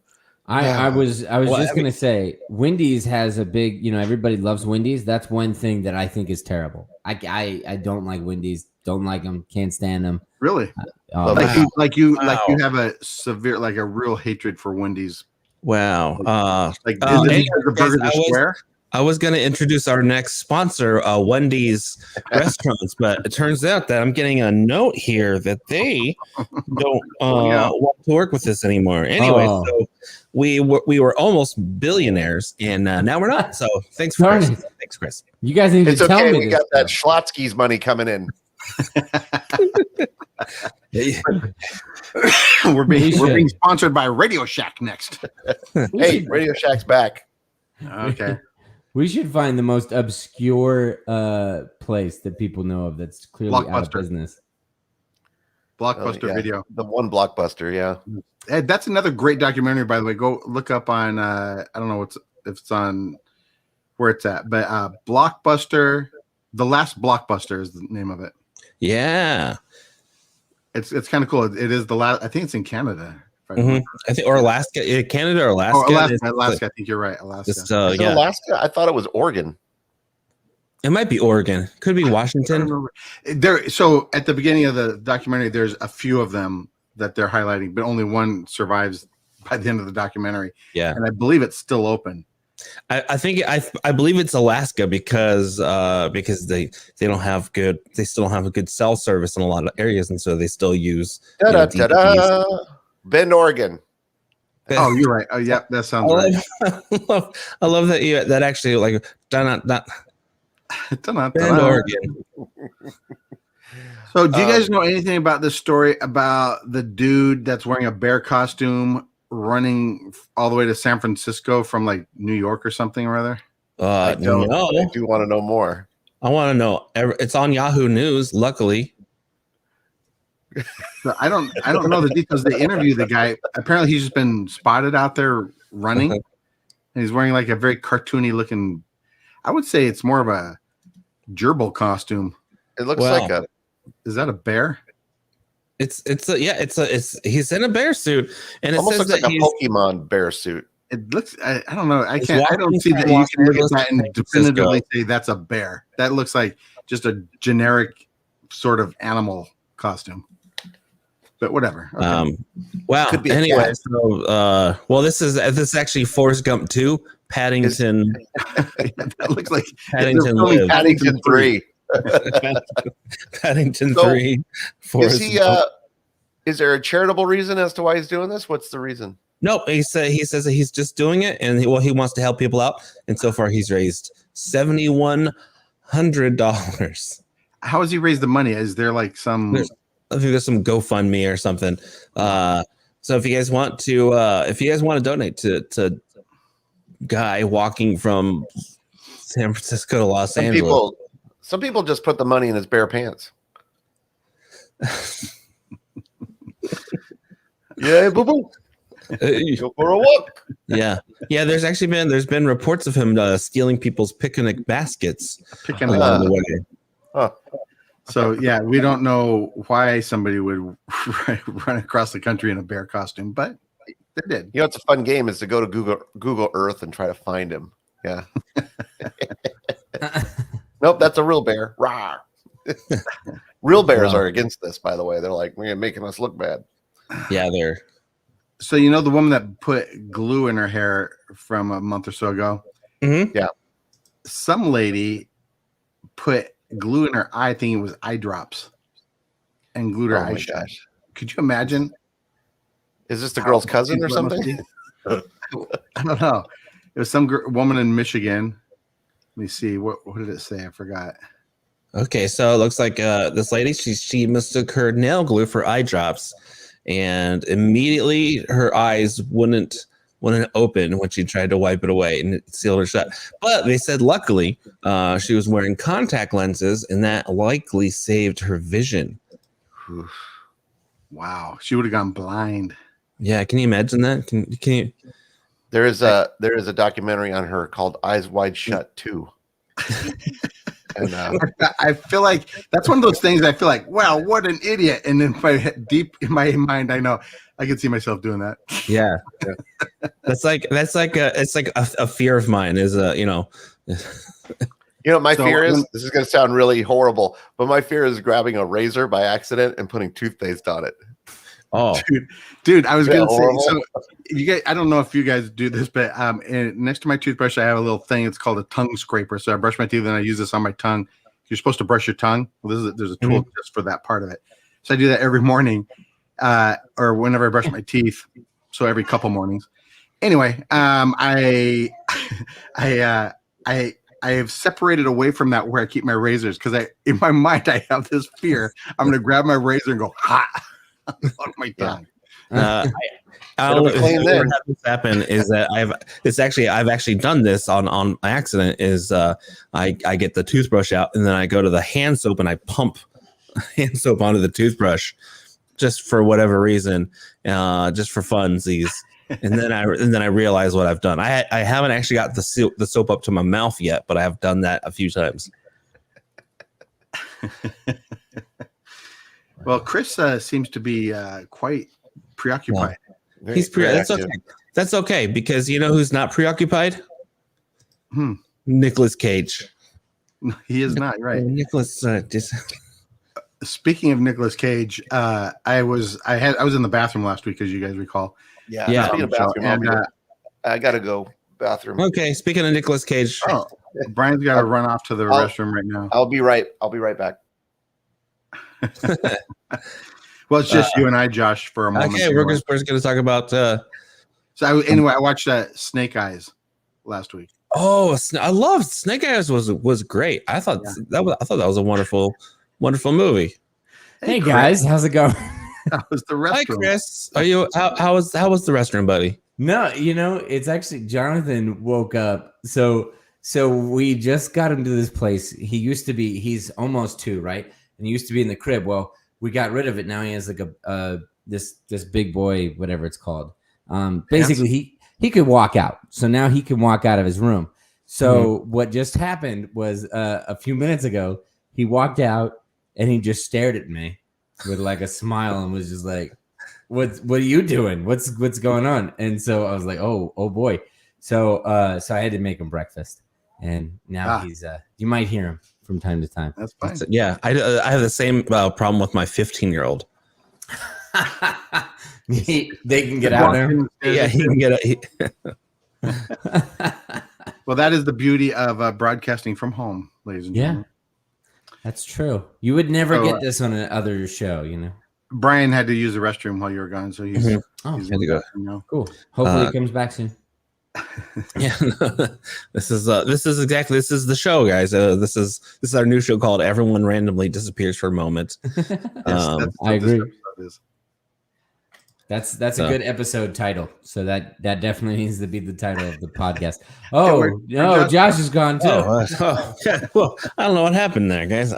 [SPEAKER 2] I was gonna say Wendy's has a big, everybody loves Wendy's. That's one thing that I think is terrible. I don't like Wendy's. Don't like them. Can't stand them.
[SPEAKER 1] Really? You have a severe, like a real hatred for Wendy's.
[SPEAKER 4] Wow.
[SPEAKER 1] Is it the burgers are square?
[SPEAKER 4] I was going to introduce our next sponsor, Wendy's Restaurants, but it turns out that I'm getting a note here that they don't want to work with us anymore. Anyway, so we were almost billionaires, and now we're not. So thanks, Chris. Thanks, Chris.
[SPEAKER 2] You guys need to tell me.
[SPEAKER 3] We got that Schlotsky's money coming in.
[SPEAKER 1] We're being sponsored by Radio Shack next.
[SPEAKER 3] Hey, Radio Shack's back.
[SPEAKER 1] Okay.
[SPEAKER 2] We should find the most obscure place that people know of that's clearly out of business.
[SPEAKER 1] Blockbuster Video.
[SPEAKER 3] The one Blockbuster, yeah.
[SPEAKER 1] Hey, that's another great documentary, by the way. Go look up on I don't know if it's on where it's at, but Blockbuster, The Last Blockbuster is the name of it.
[SPEAKER 4] Yeah.
[SPEAKER 1] It's kind of cool. It is the last. I think it's in Canada.
[SPEAKER 4] I think, or Alaska, Canada or Alaska.
[SPEAKER 1] Oh, Alaska. I think you're right. Alaska.
[SPEAKER 3] Alaska. I thought it was Oregon.
[SPEAKER 4] It might be Oregon. Could be Washington.
[SPEAKER 1] So at the beginning of the documentary, there's a few of them that they're highlighting, but only one survives by the end of the documentary.
[SPEAKER 4] Yeah,
[SPEAKER 1] and I believe it's still open.
[SPEAKER 4] I think I believe it's Alaska because they don't have good. They still don't have a good cell service in a lot of areas, and so they still use.
[SPEAKER 3] Bend, Oregon.
[SPEAKER 1] Oh, you're right. Oh, yeah, that sounds right.
[SPEAKER 4] I love that that actually like Bend, Oregon.
[SPEAKER 1] So, do you guys know anything about this story about the dude that's wearing a bear costume running all the way to San Francisco from like New York or something or other?
[SPEAKER 3] No. I do want to know more.
[SPEAKER 4] I want to know. It's on Yahoo News, luckily.
[SPEAKER 1] So I don't know the details. They interview the guy. Apparently, he's just been spotted out there running, and he's wearing like a very cartoony looking. I would say it's more of a gerbil costume.
[SPEAKER 3] It looks like a.
[SPEAKER 1] Is that a bear?
[SPEAKER 4] He's in a bear suit, and it
[SPEAKER 3] almost
[SPEAKER 4] says
[SPEAKER 3] looks
[SPEAKER 4] that
[SPEAKER 3] like a Pokemon bear suit.
[SPEAKER 1] It looks. I don't know. I don't see that you can look at that and definitively say that's a bear. That looks like just a generic sort of animal costume. But whatever. Okay.
[SPEAKER 4] Wow. Anyway, so this is actually Forrest Gump 2, Paddington.
[SPEAKER 1] That looks like
[SPEAKER 4] Paddington Lives.
[SPEAKER 3] Paddington 3.
[SPEAKER 4] Paddington
[SPEAKER 3] So,
[SPEAKER 4] 3.
[SPEAKER 3] Is he? Is there a charitable reason as to why he's doing this? What's the reason?
[SPEAKER 4] Nope. He says that he's just doing it, and he wants to help people out. And so far, he's raised $7,100.
[SPEAKER 1] How has he raised the money? Is there like some?
[SPEAKER 4] I think there's some GoFundMe or something. So if you guys want to, donate to Guy walking from San Francisco to Los Angeles,
[SPEAKER 3] some people just put the money in his bare pants. Yeah, boo boo. Go for a walk.
[SPEAKER 4] Yeah. There's been reports of him stealing people's picnic baskets along the way.
[SPEAKER 3] Huh.
[SPEAKER 1] So yeah, we don't know why somebody would run across the country in a bear costume, but they did.
[SPEAKER 3] You know, it's a fun game is to go to Google Earth and try to find him. Yeah. Nope, that's a real bear. Rawr. Real bears are against this, by the way. They're like, we're making us look bad.
[SPEAKER 4] Yeah, they're.
[SPEAKER 1] So you know the woman that put glue in her hair from a month or so ago?
[SPEAKER 4] Mm-hmm.
[SPEAKER 3] Yeah.
[SPEAKER 1] Some lady put glue in her eye thinking it was eye drops and glued her eye shut. Could you imagine?
[SPEAKER 3] Is this the girl's cousin or something?
[SPEAKER 1] I don't know. It was some woman in Michigan. Let me see. What did it say? I forgot.
[SPEAKER 4] Okay, so it looks like this lady, she mistook her nail glue for eye drops, and immediately her eyes wouldn't open when she tried to wipe it away, and it sealed her shut. But they said luckily she was wearing contact lenses, and that likely saved her vision.
[SPEAKER 1] Wow, she would have gone blind.
[SPEAKER 4] Yeah, can you imagine that? Can you?
[SPEAKER 3] There is a documentary on her called Eyes Wide Shut 2. And
[SPEAKER 1] I feel like that's one of those things I feel like, wow, what an idiot. And then deep in my mind, I know I can see myself doing that.
[SPEAKER 4] Yeah. That's like a fear of mine is
[SPEAKER 3] my fear is, this is going to sound really horrible, but my fear is grabbing a razor by accident and putting toothpaste on it.
[SPEAKER 4] Oh,
[SPEAKER 1] dude, I was going to say, so you guys, I don't know if you guys do this, but next to my toothbrush, I have a little thing. It's called a tongue scraper. So I brush my teeth and I use this on my tongue. You're supposed to brush your tongue. Well, there's a tool just for that part of it. So I do that every morning or whenever I brush my teeth. So every couple mornings. Anyway, I have separated away from that where I keep my razors because in my mind, I have this fear. I'm going to grab my razor and go, ha. On my tongue.
[SPEAKER 4] I don't know if ever had this happen is that I've actually done this on accident is I get the toothbrush out and then I go to the hand soap and I pump hand soap onto the toothbrush just for whatever reason, just for funsies. And then I realize what I've done. I haven't actually got the soap up to my mouth yet, but I have done that a few times.
[SPEAKER 1] Well, Chris seems to be quite preoccupied.
[SPEAKER 3] Yeah.
[SPEAKER 4] He's that's okay. That's okay because you know who's not preoccupied? Nicolas Cage.
[SPEAKER 1] No, he is not, right?
[SPEAKER 4] Nicolas.
[SPEAKER 1] Speaking of Nicolas Cage, I was in the bathroom last week, as you guys recall.
[SPEAKER 3] Yeah. Speaking of bathroom, and, I gotta go bathroom.
[SPEAKER 4] Okay. Speaking of Nicolas Cage,
[SPEAKER 1] Brian's got to run off to the restroom right now.
[SPEAKER 3] I'll be right back.
[SPEAKER 1] Well, it's just you and I, Josh, for a moment.
[SPEAKER 4] Okay, we're just going to talk about.
[SPEAKER 1] I watched Snake Eyes last week.
[SPEAKER 4] Oh, I love Snake Eyes. Was great. I thought that was a wonderful movie.
[SPEAKER 2] Hey guys, how's it going?
[SPEAKER 1] That was the restroom.
[SPEAKER 4] Hi, Chris. Are you? How was the restroom, buddy?
[SPEAKER 2] No, it's actually Jonathan woke up. So we just got him to this place. He's almost 2, right? And he used to be in the crib. Well, we got rid of it. Now he has like a this big boy, whatever it's called. Basically, he could walk out. So now he can walk out of his room. So what just happened was a few minutes ago, he walked out and he just stared at me with like a smile and was just like, what are you doing? What's going on? And so I was like, oh boy. So I had to make him breakfast. And now he's you might hear him from time to time.
[SPEAKER 1] That's fine.
[SPEAKER 4] Yeah, I have the same problem with my 15-year-old.
[SPEAKER 2] They can get out there.
[SPEAKER 4] Yeah, he can get
[SPEAKER 1] Well, that is the beauty of broadcasting from home, ladies and gentlemen.
[SPEAKER 2] That's true. You would never get this on another show, you know.
[SPEAKER 1] Brian had to use the restroom while you were gone, so he's
[SPEAKER 2] had
[SPEAKER 4] to go.
[SPEAKER 2] Cool. Hopefully, he comes back soon.
[SPEAKER 4] Yeah, this is the show, guys. This is our new show called "Everyone Randomly Disappears for a Moment."
[SPEAKER 2] I agree. That's a good episode title. So that definitely needs to be the title of the podcast. Oh no, Josh is gone too.
[SPEAKER 4] Yeah. Well, I don't know what happened there, guys.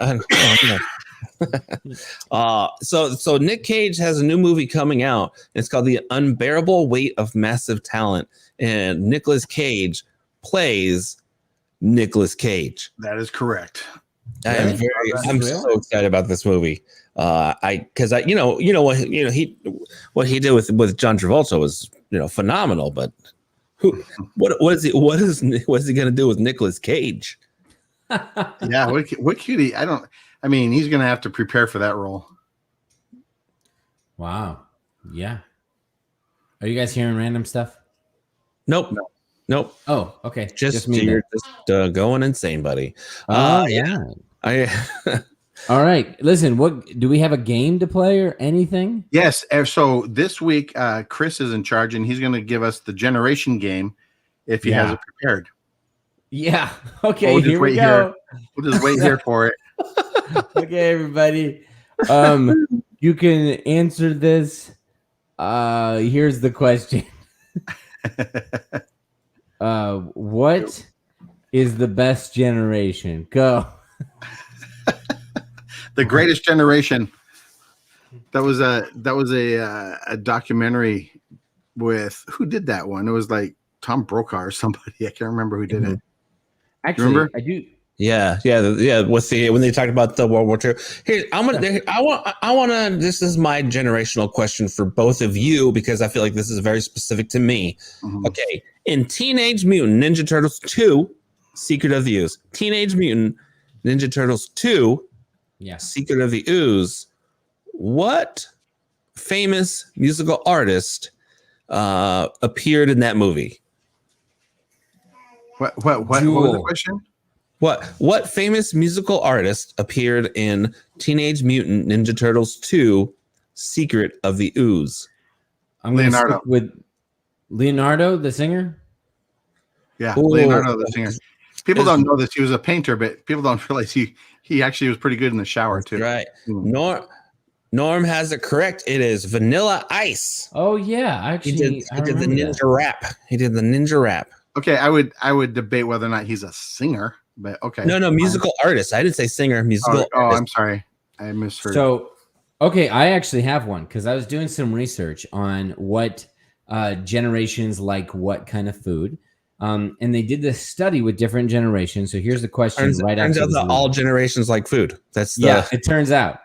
[SPEAKER 4] So Nick Cage has a new movie coming out. It's called The Unbearable Weight of Massive Talent, and Nicolas Cage plays Nicolas Cage.
[SPEAKER 1] That is correct.
[SPEAKER 4] I'm so excited about this movie. What he did with John Travolta was phenomenal. But what is he going to do with Nicolas Cage?
[SPEAKER 1] Yeah, what cutie? I mean, he's going to have to prepare for that role.
[SPEAKER 2] Wow. Yeah. Are you guys hearing random stuff?
[SPEAKER 4] Nope.
[SPEAKER 2] Oh, okay.
[SPEAKER 4] Just me. You're just going insane, buddy.
[SPEAKER 2] Yeah. All right. Listen, what do we have a game to play or anything?
[SPEAKER 1] Yes. So this week, Chris is in charge, and he's going to give us the generation game if he has it prepared.
[SPEAKER 2] Yeah. Okay. Here we go.
[SPEAKER 1] We'll just wait here for it.
[SPEAKER 2] Okay, everybody. You can answer this. Here's the question. What is the best generation? Go.
[SPEAKER 1] The Greatest Generation. That was a documentary with who did that one? It was like Tom Brokaw or somebody. I can't remember who did it.
[SPEAKER 2] Actually,
[SPEAKER 1] remember?
[SPEAKER 2] I do.
[SPEAKER 4] Yeah. With when they talked about the World War II. Here, I want to. This is my generational question for both of you because I feel like this is very specific to me. Mm-hmm. Okay, in Teenage Mutant Ninja Turtles 2, Secret of the Ooze. Teenage Mutant Ninja Turtles 2, Secret of the Ooze. What famous musical artist appeared in that movie?
[SPEAKER 1] What was the question?
[SPEAKER 4] What famous musical artist appeared in Teenage Mutant Ninja Turtles 2, Secret of the Ooze?
[SPEAKER 2] I'm going to stick with Leonardo, the singer.
[SPEAKER 1] Yeah, Leonardo, the singer. People don't know this. He was a painter, but people don't realize he actually was pretty good in the shower too.
[SPEAKER 4] Right. Norm has it correct. It is Vanilla Ice.
[SPEAKER 2] Oh yeah, actually,
[SPEAKER 4] he did the ninja rap. He did the ninja rap.
[SPEAKER 1] Okay, I would debate whether or not he's a singer, but okay.
[SPEAKER 4] No, musical artist. I didn't say singer. Musical artist.
[SPEAKER 1] Oh, I'm sorry. I misheard.
[SPEAKER 2] So, okay, I actually have one because I was doing some research on what generations like what kind of food. And they did this study with different generations. So here's the question.
[SPEAKER 4] Turns out that all generations like food.
[SPEAKER 2] It turns out.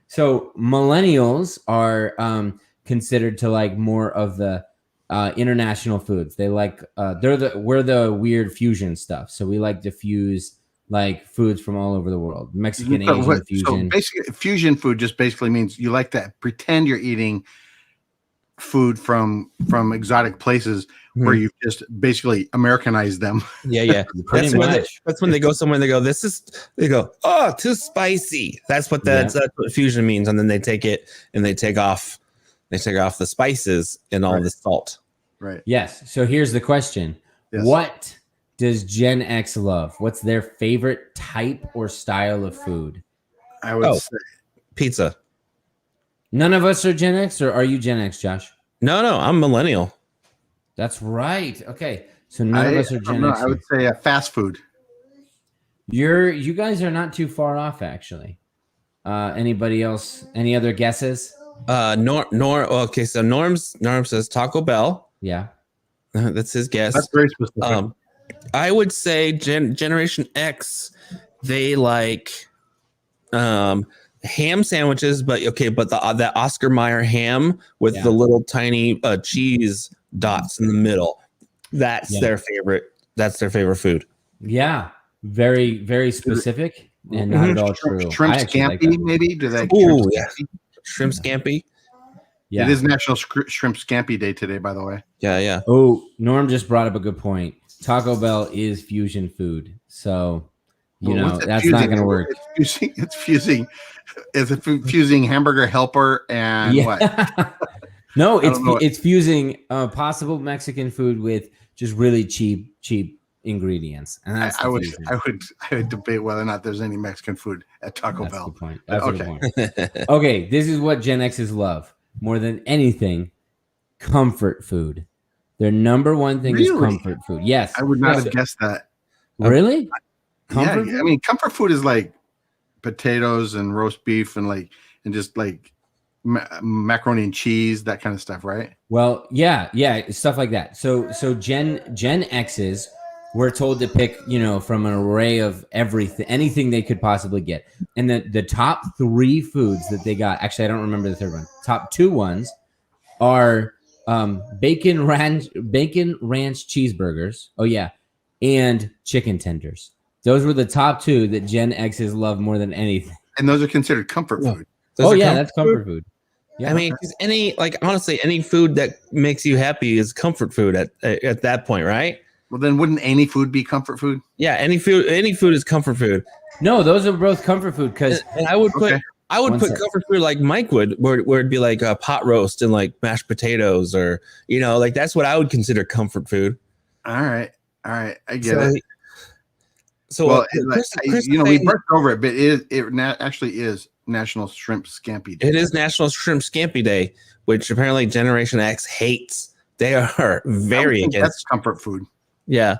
[SPEAKER 2] So millennials are considered to like more of the international foods. They like we're the weird fusion stuff. So we like to fuse like foods from all over the world. Mexican, Asian fusion.
[SPEAKER 1] So basically, fusion food just basically means you like to pretend you're eating food from exotic places where you just basically Americanized them.
[SPEAKER 4] Yeah.
[SPEAKER 2] Pretty much.
[SPEAKER 4] That's when they go somewhere and they go, oh, too spicy. That's what that's what fusion means. And then they take it and they take off the spices and all the salt.
[SPEAKER 1] Right.
[SPEAKER 2] Yes. So here's the question. Yes. What does Gen X love? What's their favorite type or style of food?
[SPEAKER 1] I would say
[SPEAKER 4] pizza.
[SPEAKER 2] None of us are Gen X, or are you Gen X, Josh?
[SPEAKER 4] No, I'm millennial.
[SPEAKER 2] That's right. Okay. So none of us are Gen X.
[SPEAKER 1] I would say fast food.
[SPEAKER 2] You guys are not too far off, actually. Anybody else? Any other guesses?
[SPEAKER 4] Okay, so Norm says Taco Bell.
[SPEAKER 2] Yeah.
[SPEAKER 4] That's his guess.
[SPEAKER 1] That's very specific.
[SPEAKER 4] I would say Generation X, they like ham sandwiches, but that Oscar Mayer ham with the little tiny cheese dots in the middle. That's their favorite. That's their favorite food.
[SPEAKER 2] Yeah. Very, very specific and not at all true.
[SPEAKER 1] Shrimp scampi, maybe? Do they?
[SPEAKER 4] Shrimp scampi.
[SPEAKER 1] Yeah. It is National Shrimp Scampi Day today, by the way.
[SPEAKER 4] Yeah.
[SPEAKER 2] Oh, Norm just brought up a good point. Taco Bell is fusion food, so that's not going to work.
[SPEAKER 1] It's fusing. It's a fusing hamburger helper and what?
[SPEAKER 2] No, it's fusing possible Mexican food with just really cheap ingredients, and that's
[SPEAKER 1] I would debate whether or not there's any Mexican food at Taco Bell.
[SPEAKER 2] Good point. That's a good point. Okay, this is what Gen X's love more than anything: comfort food. Their number one thing is comfort food. Yes,
[SPEAKER 1] I would not have guessed that.
[SPEAKER 2] Really?
[SPEAKER 1] Comfort food? I mean, comfort food is like potatoes and roast beef and just macaroni and cheese, that kind of stuff, right?
[SPEAKER 2] Well, yeah, stuff like that. So Gen X's were told to pick, from an array of everything, anything they could possibly get. And the top 3 foods that they got, actually, I don't remember the third one. Top 2 ones are bacon ranch cheeseburgers. Oh yeah, and chicken tenders. Those were the top 2 that Gen X's love more than anything.
[SPEAKER 1] And those are considered comfort food.
[SPEAKER 2] That's comfort food. Yeah.
[SPEAKER 4] I mean, honestly, any food that makes you happy is comfort food at that point, right?
[SPEAKER 1] Well, then wouldn't any food be comfort food?
[SPEAKER 4] Yeah, any food is comfort food.
[SPEAKER 2] No, those are both comfort food because
[SPEAKER 4] I would put comfort food like Mike would, where it'd be like a pot roast and like mashed potatoes, or that's what I would consider comfort food.
[SPEAKER 1] All right, I get it.
[SPEAKER 4] So,
[SPEAKER 1] Chris, we brushed over it, but it actually is National Shrimp Scampi Day.
[SPEAKER 4] It is National Shrimp Scampi Day, which apparently Generation X hates. They are very against.
[SPEAKER 1] That's comfort food.
[SPEAKER 4] Yeah.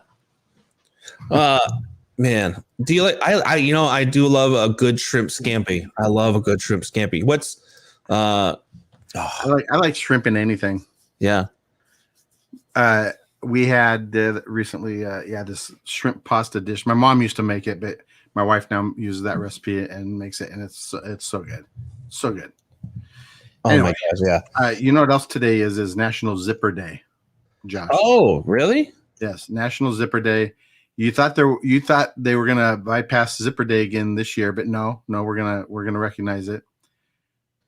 [SPEAKER 4] Man, do you like? I do love a good shrimp scampi. I love a good shrimp scampi. What's
[SPEAKER 1] I like shrimp in anything.
[SPEAKER 4] Yeah.
[SPEAKER 1] We had recently this shrimp pasta dish. My mom used to make it, but my wife now uses that recipe and makes it, and it's so good. So good. Anyway,
[SPEAKER 4] my gosh, yeah.
[SPEAKER 1] You know what else today is National Zipper Day, Josh.
[SPEAKER 4] Oh, really?
[SPEAKER 1] Yes, National Zipper Day. You thought they were gonna bypass Zipper Day again this year, but no, we're gonna recognize it.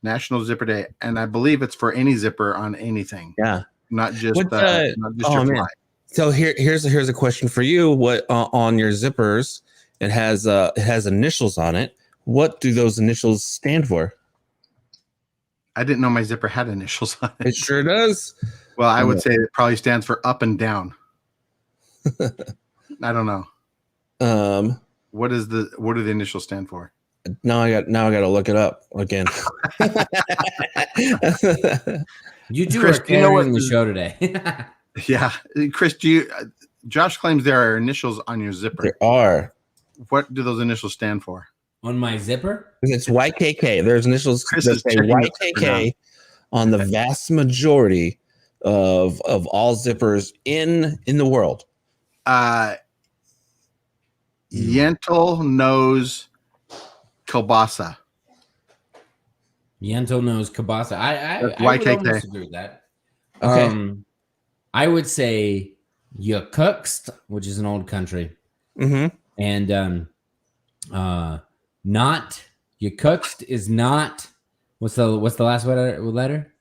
[SPEAKER 1] National Zipper Day, and I believe it's for any zipper on anything.
[SPEAKER 4] Yeah,
[SPEAKER 1] not just your fly.
[SPEAKER 4] So here's a question for you. What on your zippers? It has initials on it. What do those initials stand for?
[SPEAKER 1] I didn't know my zipper had initials on it.
[SPEAKER 4] It sure does.
[SPEAKER 1] Well, I would say it probably stands for up and down. I don't know. What do the initials stand for?
[SPEAKER 4] Now I got to look it up again.
[SPEAKER 2] You two Chris, are carrying the show today.
[SPEAKER 1] Yeah, Chris, Josh claims there are initials on your zipper.
[SPEAKER 4] There are.
[SPEAKER 1] What do those initials stand for?
[SPEAKER 2] On my zipper?
[SPEAKER 4] It's YKK. There's initials that say YKK on the vast majority of all zippers in the world.
[SPEAKER 1] Yentl knows kielbasa.
[SPEAKER 2] Yentl knows kielbasa. I
[SPEAKER 1] YKK.
[SPEAKER 2] would almost agree with that.
[SPEAKER 4] Okay.
[SPEAKER 2] I would say Yakutsk, which is an old country.
[SPEAKER 4] Mm-hmm.
[SPEAKER 2] And not Yakutsk is not. What's the last letter?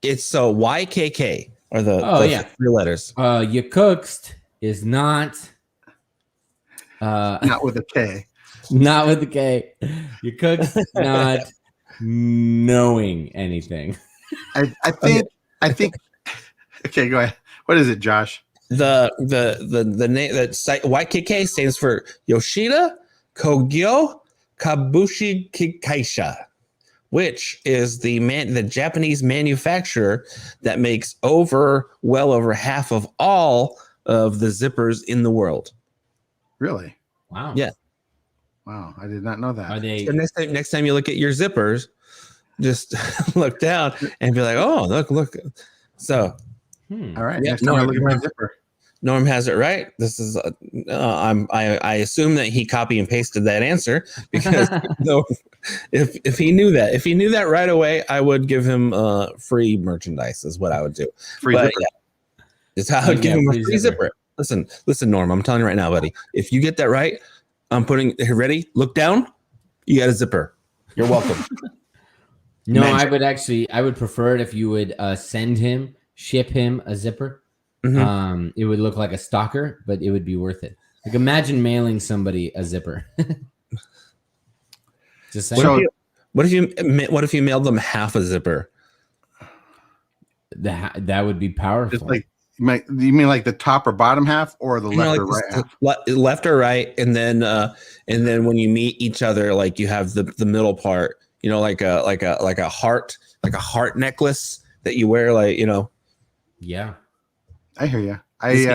[SPEAKER 4] It's YKK are the 3 letters.
[SPEAKER 2] Yakutsk is not.
[SPEAKER 1] Not with a K.
[SPEAKER 2] Not with the K. Yakutsk is not knowing anything.
[SPEAKER 1] I think. Okay, go ahead. What is it, Josh?
[SPEAKER 4] The name that YKK stands for Yoshida Kogyo Kabushi Kikaisha, which is the Japanese manufacturer that makes well over half of all of the zippers in the world.
[SPEAKER 1] Really?
[SPEAKER 2] Wow.
[SPEAKER 4] Yeah.
[SPEAKER 1] Wow, I did not know that.
[SPEAKER 2] Are they?
[SPEAKER 4] So next time you look at your zippers, just look down and be like, oh, look. So,
[SPEAKER 1] all right.
[SPEAKER 4] Yeah,
[SPEAKER 1] Next time I look at my zipper.
[SPEAKER 4] Norm has it right. This is I assume that he copy and pasted that answer because if he knew that right away, I would give him free merchandise is what I would do.
[SPEAKER 1] Free zipper.
[SPEAKER 4] Yeah, it's how I would give him a free zipper. Listen, Norm, I'm telling you right now, buddy. If you get that right, I'm putting here. Ready? Look down. You got a zipper. You're welcome.
[SPEAKER 2] No, I would prefer it if you would ship him a zipper.
[SPEAKER 4] Mm-hmm.
[SPEAKER 2] It would look like a stalker, but it would be worth it. Like imagine mailing somebody a zipper. Just saying.
[SPEAKER 4] What if you mailed them half a zipper?
[SPEAKER 2] That would be powerful.
[SPEAKER 1] Just like you mean like the top or bottom half, or the left or right half?
[SPEAKER 4] Left or right, and then when you meet each other, like you have the middle part. Like a heart necklace that you wear,
[SPEAKER 2] Yeah.
[SPEAKER 1] I hear you.
[SPEAKER 4] This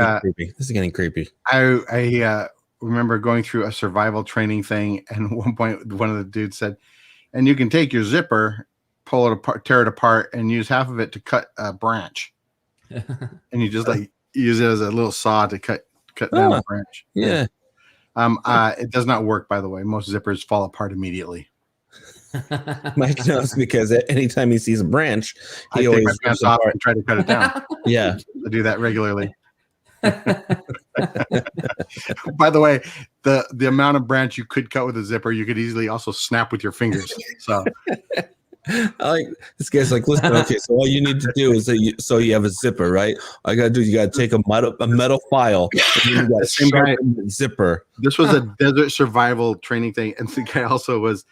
[SPEAKER 4] is getting creepy.
[SPEAKER 1] I remember going through a survival training thing, and at one point, one of the dudes said, "And you can take your zipper, pull it apart, tear it apart, and use half of it to cut a branch, and you just use it as a little saw to cut down a branch."
[SPEAKER 4] Yeah.
[SPEAKER 1] It does not work, by the way. Most zippers fall apart immediately.
[SPEAKER 4] Mike knows because anytime he sees a branch,
[SPEAKER 1] I take my pants off and try to cut it down.
[SPEAKER 4] Yeah,
[SPEAKER 1] I do that regularly. By the way, the amount of branch you could cut with a zipper, you could easily also snap with your fingers. So,
[SPEAKER 4] I like this guy's like, listen, okay, so all you need to do is you have a zipper, right? All you gotta do, you gotta take a metal file, and you got a sharpened zipper.
[SPEAKER 1] This was a desert survival training thing, and the guy also was.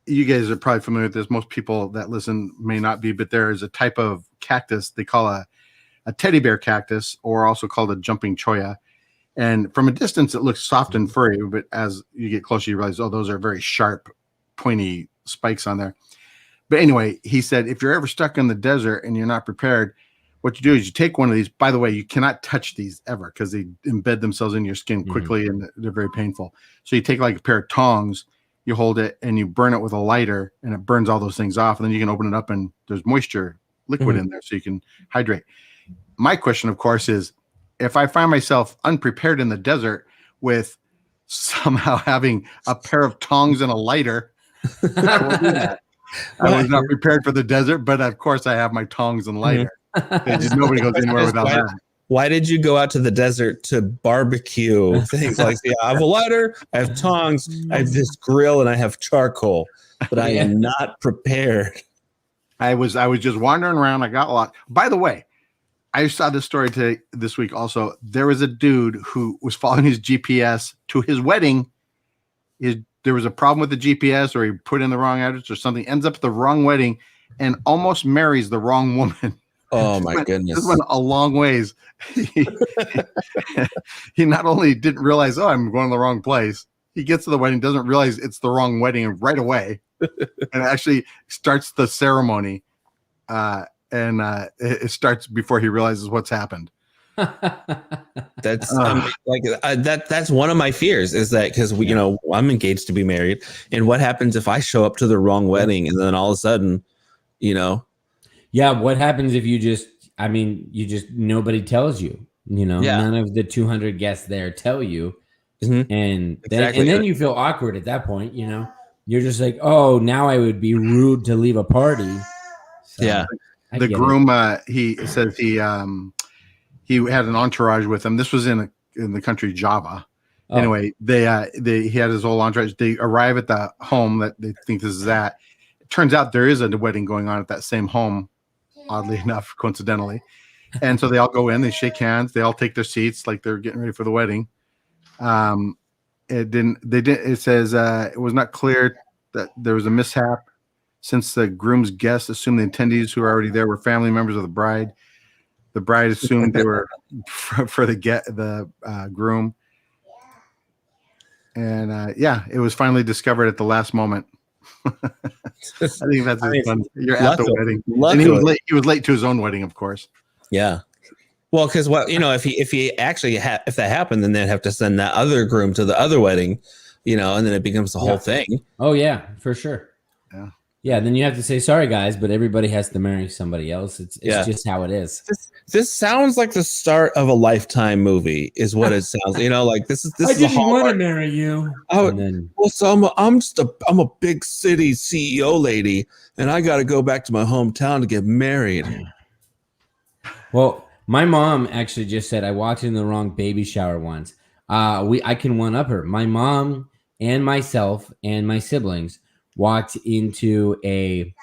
[SPEAKER 1] You guys are probably familiar with this. Most people that listen may not be, but there is a type of cactus they call a teddy bear cactus, or also called a jumping cholla. And from a distance, it looks soft and furry, but as you get closer, you realize, oh, those are very sharp, pointy spikes on there. But anyway, he said, if you're ever stuck in the desert and you're not prepared, what you do is you take one of these. By the way, you cannot touch these ever because they embed themselves in your skin quickly and they're very painful. So you take like a pair of tongs, you hold it and you burn it with a lighter, and it burns all those things off. And then you can open it up and there's moisture liquid in there so you can hydrate. My question, of course, is if I find myself unprepared in the desert with somehow having a pair of tongs and a lighter, I will do that. I was not prepared for the desert, but of course I have my tongs and lighter. Nobody goes anywhere without that.
[SPEAKER 4] Why did you go out to the desert to barbecue things like, I have a lighter, I have tongs, I have this grill, and I have charcoal, but I am not prepared.
[SPEAKER 1] I was just wandering around. I got a lot. By the way, I saw this story this week also. There was a dude who was following his GPS to his wedding. There was a problem with the GPS, or he put in the wrong address or something, ends up at the wrong wedding and almost marries the wrong woman.
[SPEAKER 4] Oh my goodness.
[SPEAKER 1] This went a long ways. He not only didn't realize, I'm going to the wrong place. He gets to the wedding, doesn't realize it's the wrong wedding right away, and actually starts the ceremony. It starts before he realizes what's happened.
[SPEAKER 4] That's that's one of my fears, is that because I'm engaged to be married, and what happens if I show up to the wrong wedding and then all of a sudden,
[SPEAKER 2] Yeah, what happens if nobody tells you, none of the 200 guests there tell you. And then you feel awkward at that point, you're just like, oh, now I would be rude to leave a party. So,
[SPEAKER 4] yeah.
[SPEAKER 1] The groom, he says he had an entourage with him. This was in the country Java. Oh. Anyway, he had his whole entourage. They arrive at the home that they think this is at. It turns out there is a wedding going on at that same home, oddly enough, coincidentally. And so they all go in, they shake hands, they all take their seats like they're getting ready for the wedding. It says it was not clear that there was a mishap, since the groom's guests assumed the attendees who were already there were family members of the bride. The bride assumed they were for the groom. And it was finally discovered at the last moment. I think that's fun. You're at the wedding, and he was late to his own wedding, of course.
[SPEAKER 4] Yeah. Well, because if that happened, then they'd have to send that other groom to the other wedding, you know, and then it becomes the whole thing.
[SPEAKER 2] Oh yeah, for sure.
[SPEAKER 1] Yeah.
[SPEAKER 2] Yeah, then you have to say sorry, guys, but everybody has to marry somebody else. It's just how it is.
[SPEAKER 4] This sounds like the start of a Lifetime movie, is what it sounds. You know, like this is
[SPEAKER 2] I didn't
[SPEAKER 4] a
[SPEAKER 2] want to marry you.
[SPEAKER 4] Oh,
[SPEAKER 2] and then,
[SPEAKER 4] well, so I'm a big city CEO lady, and I got to go back to my hometown to get married.
[SPEAKER 2] well, my mom actually just said I walked in the wrong baby shower once. I can one up her. My mom and myself and my siblings walked into a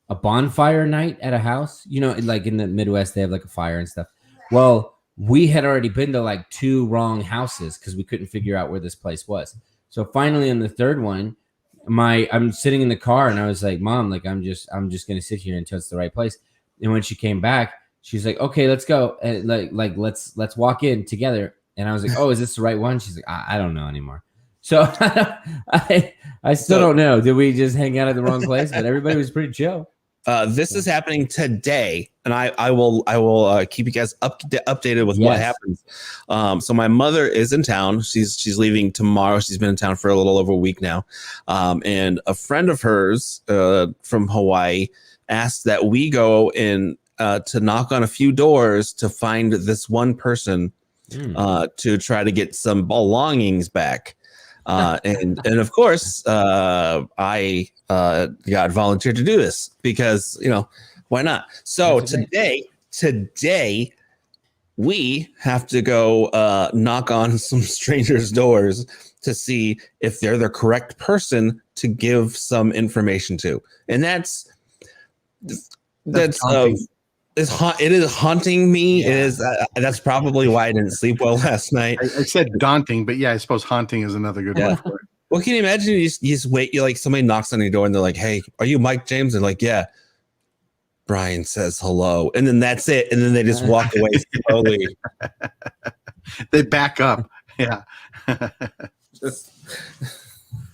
[SPEAKER 2] bonfire night at a house. You know, like in the Midwest, they have like a fire and stuff. Well, we had already been to like 2 wrong houses because we couldn't figure out where this place was. So finally, on the third one, I'm sitting in the car and I was like, "Mom, like I'm just gonna sit here until it's the right place." And when she came back, she's like, "Okay, let's go. And let's walk in together." And I was like, "Oh, is this the right one?" She's like, I don't know anymore. So I still don't know. Did we just hang out at the wrong place? But everybody was pretty chill.
[SPEAKER 4] This is happening today, and I will keep you guys updated with what happens. So my mother is in town. She's leaving tomorrow. She's been in town for a little over a week now, and a friend of hers from Hawaii asked that we go in to knock on a few doors to find this one person to try to get some belongings back. And of course, I got volunteered to do this because, you know, why not? So today we have to go knock on some strangers' doors to see if they're the correct person to give some information to, and that's it is haunting me. Yeah. It is. That's probably why I didn't sleep well last night.
[SPEAKER 1] I said daunting, but yeah, I suppose haunting is another good word for it.
[SPEAKER 4] Well, can you imagine? You just wait. You like somebody knocks on your door and they're like, "Hey, are you Mike James?" And like, "Yeah." Brian says hello, and then that's it. And then they just walk away slowly.
[SPEAKER 1] They back up. Yeah.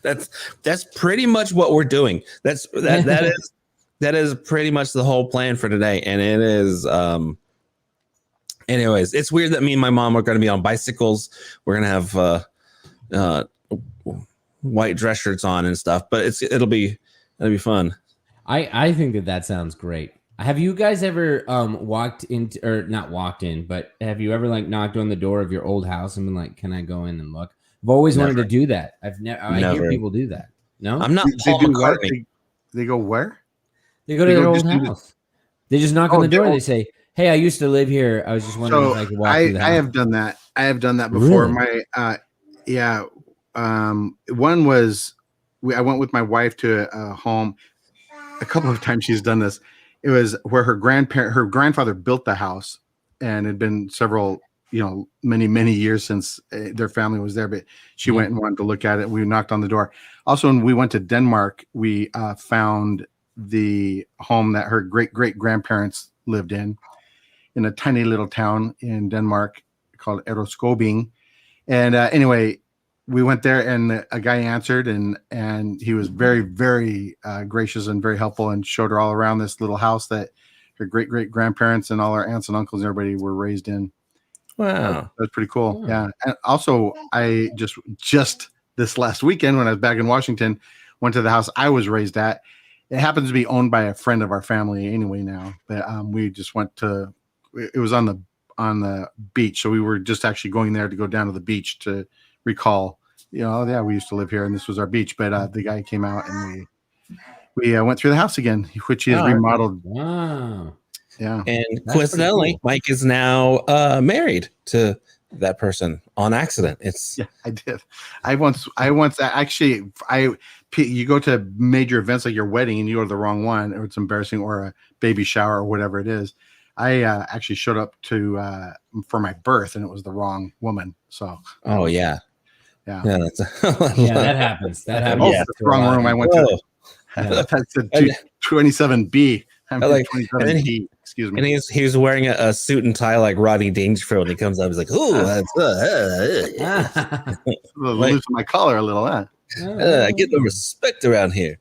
[SPEAKER 4] That's pretty much what we're doing. That is pretty much the whole plan for today. And it is, anyways, it's weird that me and my mom are going to be on bicycles. We're going to have white dress shirts on and stuff, but it'll be fun.
[SPEAKER 2] I think that sounds great. Have you guys ever walked into, or not walked in, but have you ever like knocked on the door of your old house and been like, "Can I go in and look?" I've always wanted to do that. I hear people do that. No,
[SPEAKER 4] I'm not Paul McCartney.
[SPEAKER 1] They go where?
[SPEAKER 2] They go to their old house. They just knock on the door. They say, "Hey, I used to live here. I was just wondering if I could walk through the house."
[SPEAKER 1] I have done that. I have done that before.
[SPEAKER 2] Really?
[SPEAKER 1] One was I went with my wife to a home. A couple of times she's done this. It was where her grandfather built the house, and it had been several, many years since their family was there. But she went and wanted to look at it. We knocked on the door. Also, when we went to Denmark, we found the home that her great-great-grandparents lived in a tiny little town in Denmark called Eroskobing. And anyway, we went there and a guy answered and he was very, very gracious and very helpful and showed her all around this little house that her great-great-grandparents and all our aunts and uncles and everybody were raised in.
[SPEAKER 4] Wow.
[SPEAKER 1] That's pretty cool. Yeah. And also I just this last weekend when I was back in Washington, went to the house I was raised at. It happens to be owned by a friend of our family anyway now, but we just went to, it was on the beach. So we were just actually going there to go down to the beach to recall, we used to live here and this was our beach, but the guy came out and we went through the house again, which he has remodeled.
[SPEAKER 2] Wow.
[SPEAKER 1] Yeah.
[SPEAKER 4] And coincidentally, cool. Mike is now married to that person on accident.
[SPEAKER 1] I did. I once actually, you go to major events like your wedding and you go to the wrong one, or it's embarrassing, or a baby shower or whatever it is. I actually showed up for my birth and it was the wrong woman. So.
[SPEAKER 4] Oh yeah.
[SPEAKER 2] Yeah, that happens. That happens.
[SPEAKER 1] Oh, the wrong room I went to. That's a 27B. I'm like 27B. Excuse me.
[SPEAKER 4] And he was wearing a suit and tie like Rodney Dangerfield. And he comes up, he's like, "Ooh, that's
[SPEAKER 1] lose my collar a little, huh?
[SPEAKER 4] I get no respect around here."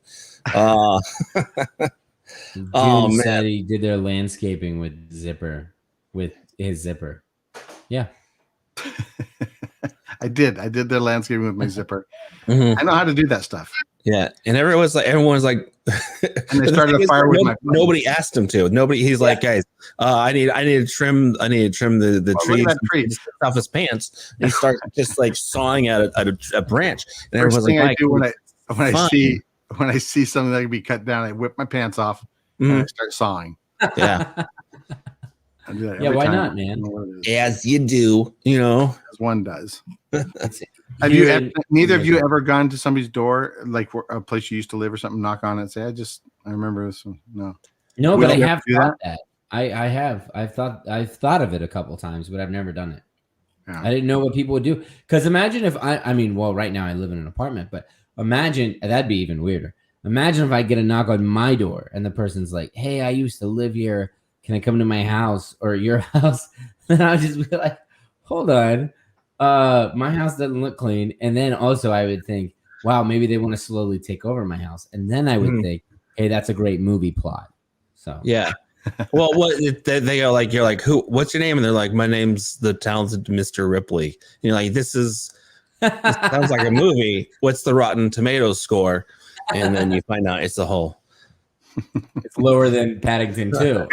[SPEAKER 2] Dude said he did their landscaping with his zipper. Yeah.
[SPEAKER 1] I did their landscaping with my zipper.
[SPEAKER 4] Mhm.
[SPEAKER 1] I know how to do that stuff.
[SPEAKER 4] Yeah, and everyone's like,
[SPEAKER 1] And they started a fire with my phone.
[SPEAKER 4] Nobody asked him to. Nobody. He's like, guys, I need to trim the trees.
[SPEAKER 1] Look at that tree.
[SPEAKER 4] He takes off his pants. And he starts just like sawing at a branch. And
[SPEAKER 1] First
[SPEAKER 4] everyone's
[SPEAKER 1] thing
[SPEAKER 4] like,
[SPEAKER 1] I do when I see something that can be cut down, I whip my pants off and I start sawing.
[SPEAKER 4] Yeah.
[SPEAKER 1] I do that
[SPEAKER 2] Yeah,
[SPEAKER 1] every
[SPEAKER 2] why
[SPEAKER 1] time.
[SPEAKER 2] not, man?
[SPEAKER 4] As you do,
[SPEAKER 1] As one does. Have neither of you ever gone to somebody's door, like a place you used to live or something, knock on it and say, I remember this one.
[SPEAKER 2] No,
[SPEAKER 1] We
[SPEAKER 2] but I
[SPEAKER 1] don't
[SPEAKER 2] have
[SPEAKER 1] do
[SPEAKER 2] thought that. I have. I've thought of it a couple times, but I've never done it.
[SPEAKER 1] Yeah.
[SPEAKER 2] I didn't know what people would do. Because imagine if well, right now I live in an apartment, but imagine that'd be even weirder. Imagine if I get a knock on my door and the person's like, "Hey, I used to live here. Can I come to my house or your house?" And I'll just be like, "Hold on. My house doesn't look clean." And then also I would think, wow, maybe they want to slowly take over my house. And then I would think, hey, that's a great movie plot. So
[SPEAKER 4] yeah. Well, they are like, you're like, what's your name? And they're like, my name's the talented Mr. Ripley. And you're like, this sounds like a movie. What's the Rotten Tomatoes score? And then you find out it's the whole.
[SPEAKER 2] It's lower than Paddington 2.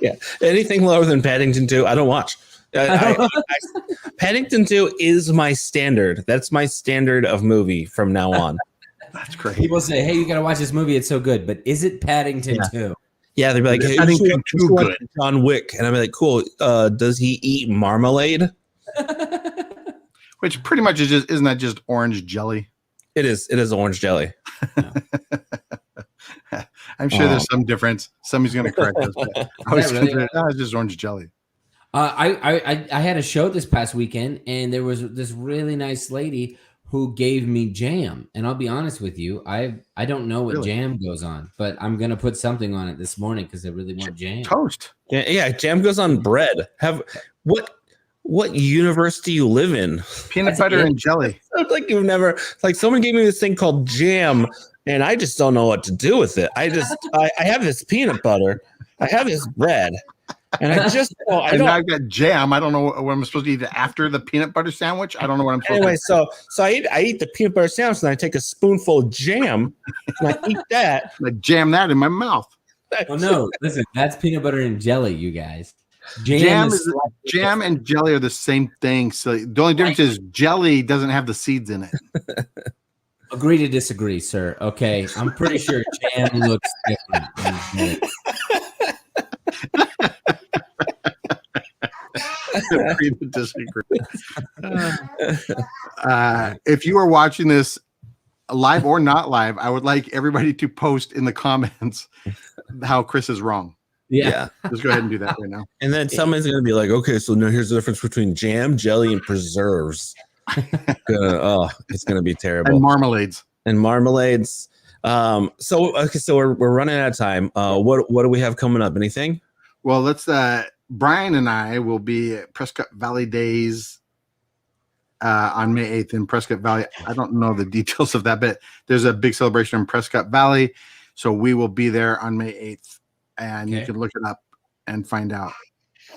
[SPEAKER 4] Yeah. Anything lower than Paddington 2, I don't watch. Paddington 2 is my standard. That's my standard of movie from now on.
[SPEAKER 1] That's great.
[SPEAKER 2] People say, hey, you got to watch this movie. It's so good. But is it Paddington 2?
[SPEAKER 4] Yeah, they'd be like, hey,
[SPEAKER 1] Paddington 2 good.
[SPEAKER 4] John Wick. And I'd be like, cool. Does he eat marmalade?
[SPEAKER 1] Which pretty much isn't that just orange jelly?
[SPEAKER 4] It is orange jelly.
[SPEAKER 1] I'm sure there's some difference. Somebody's going to correct us. But I was considered, it's just orange jelly.
[SPEAKER 2] I had a show this past weekend, and there was this really nice lady who gave me jam. And I'll be honest with you, I don't know what jam goes on, but I'm gonna put something on it this morning because I really want jam.
[SPEAKER 1] Toast.
[SPEAKER 4] Yeah, jam goes on bread. What universe do you live in?
[SPEAKER 1] Peanut butter and jelly.
[SPEAKER 4] Sounds like you've never, like someone gave me this thing called jam, and I just don't know what to do with it. I have this peanut butter, I have this bread. And I just
[SPEAKER 1] I've got jam. I don't know what I'm supposed to eat after the peanut butter sandwich. I don't know what I'm supposed to eat.
[SPEAKER 4] So I eat the peanut butter sandwich and I take a spoonful of jam and I eat that.
[SPEAKER 1] I jam that in my mouth.
[SPEAKER 2] Oh no, listen, that's peanut butter and jelly, you guys.
[SPEAKER 1] Jam and jelly are the same thing. So the only difference is jelly doesn't have the seeds in it.
[SPEAKER 2] Agree to disagree, sir. Okay. I'm pretty sure jam looks different.
[SPEAKER 1] Agree to disagree. If you are watching this live or not live, I would like everybody to post in the comments how Chris is wrong.
[SPEAKER 2] Yeah.
[SPEAKER 1] Just go ahead and do that right now.
[SPEAKER 4] And then someone's going to be like, okay, so now here's the difference between jam, jelly, and preserves. It's going to be terrible.
[SPEAKER 1] And marmalades.
[SPEAKER 4] So we're running out of time. What do we have coming up? Anything?
[SPEAKER 1] Well, let's Brian and I will be at Prescott Valley Days on May 8th in Prescott Valley. I don't know the details of that, but there's a big celebration in Prescott Valley. So we will be there on May 8th, and you can look it up and find out,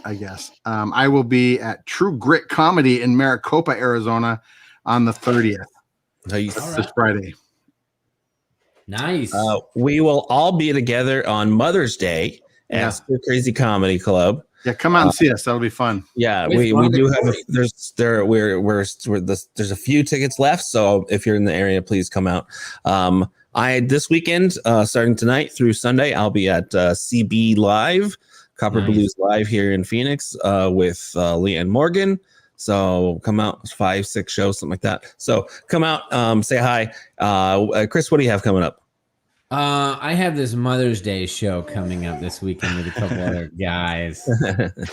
[SPEAKER 1] I guess. I will be at True Grit Comedy in Maricopa, Arizona on the 30th. This Friday.
[SPEAKER 2] Nice.
[SPEAKER 4] We will all be together on Mother's Day at Stir Crazy Comedy Club.
[SPEAKER 1] Yeah, come out and see us. That'll be fun.
[SPEAKER 2] Yeah,
[SPEAKER 4] we do have there's a few tickets left, so if you're in the area, please come out. This weekend, starting tonight through Sunday, I'll be at CB Live, Copper Blues Live here in Phoenix with Leanne Morgan. So come out, 5-6 shows, something like that. So come out, say hi. Chris, what do you have coming up?
[SPEAKER 2] I have this Mother's Day show coming up this weekend with a couple other guys.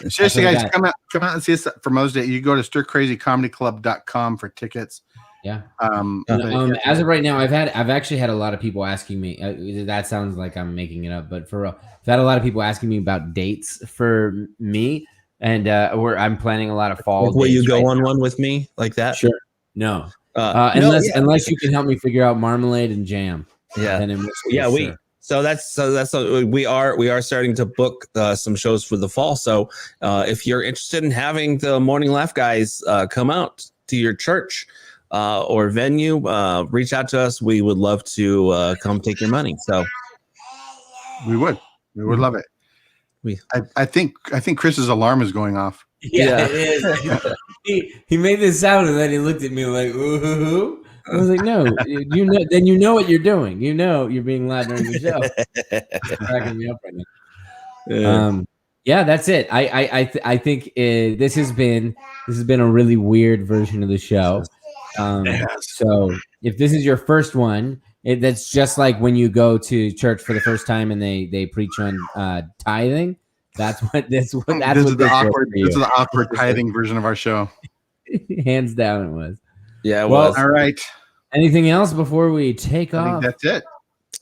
[SPEAKER 1] Seriously, guys, come out and see us for Mother's Day. You go to stircrazycomedyclub.com for tickets.
[SPEAKER 2] Yeah. As of right now, I've actually had a lot of people asking me. That sounds like I'm making it up, but for real, I've had a lot of people asking me about dates for me, and I'm planning a lot of fall.
[SPEAKER 4] Will you go on one with me like that?
[SPEAKER 2] Sure. No. Unless you can help me figure out marmalade and jam.
[SPEAKER 4] Yeah. We are starting to book some shows for the fall. So if you're interested in having the Morning Laugh guys come out to your church or venue, reach out to us. We would love to come take your money. So
[SPEAKER 1] we would love it. I think Chris's alarm is going off.
[SPEAKER 2] Yeah, it is. He made this sound and then he looked at me like, ooh. I was like, no, then you know what you're doing. You know you're being loud during the show. It's cracking me up right now. Yeah, that's it. I think this has been a really weird version of the show. So if this is your first one, that's just like when you go to church for the first time and they preach on tithing. This is the
[SPEAKER 1] awkward tithing version of our show.
[SPEAKER 2] Hands down, it was.
[SPEAKER 4] Yeah, it
[SPEAKER 1] well,
[SPEAKER 4] was.
[SPEAKER 1] All right.
[SPEAKER 2] Anything else before we take off?
[SPEAKER 1] I think that's it.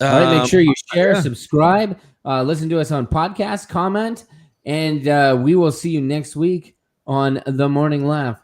[SPEAKER 2] All right, make sure you share, subscribe, listen to us on podcast, comment, and we will see you next week on The Morning Laugh.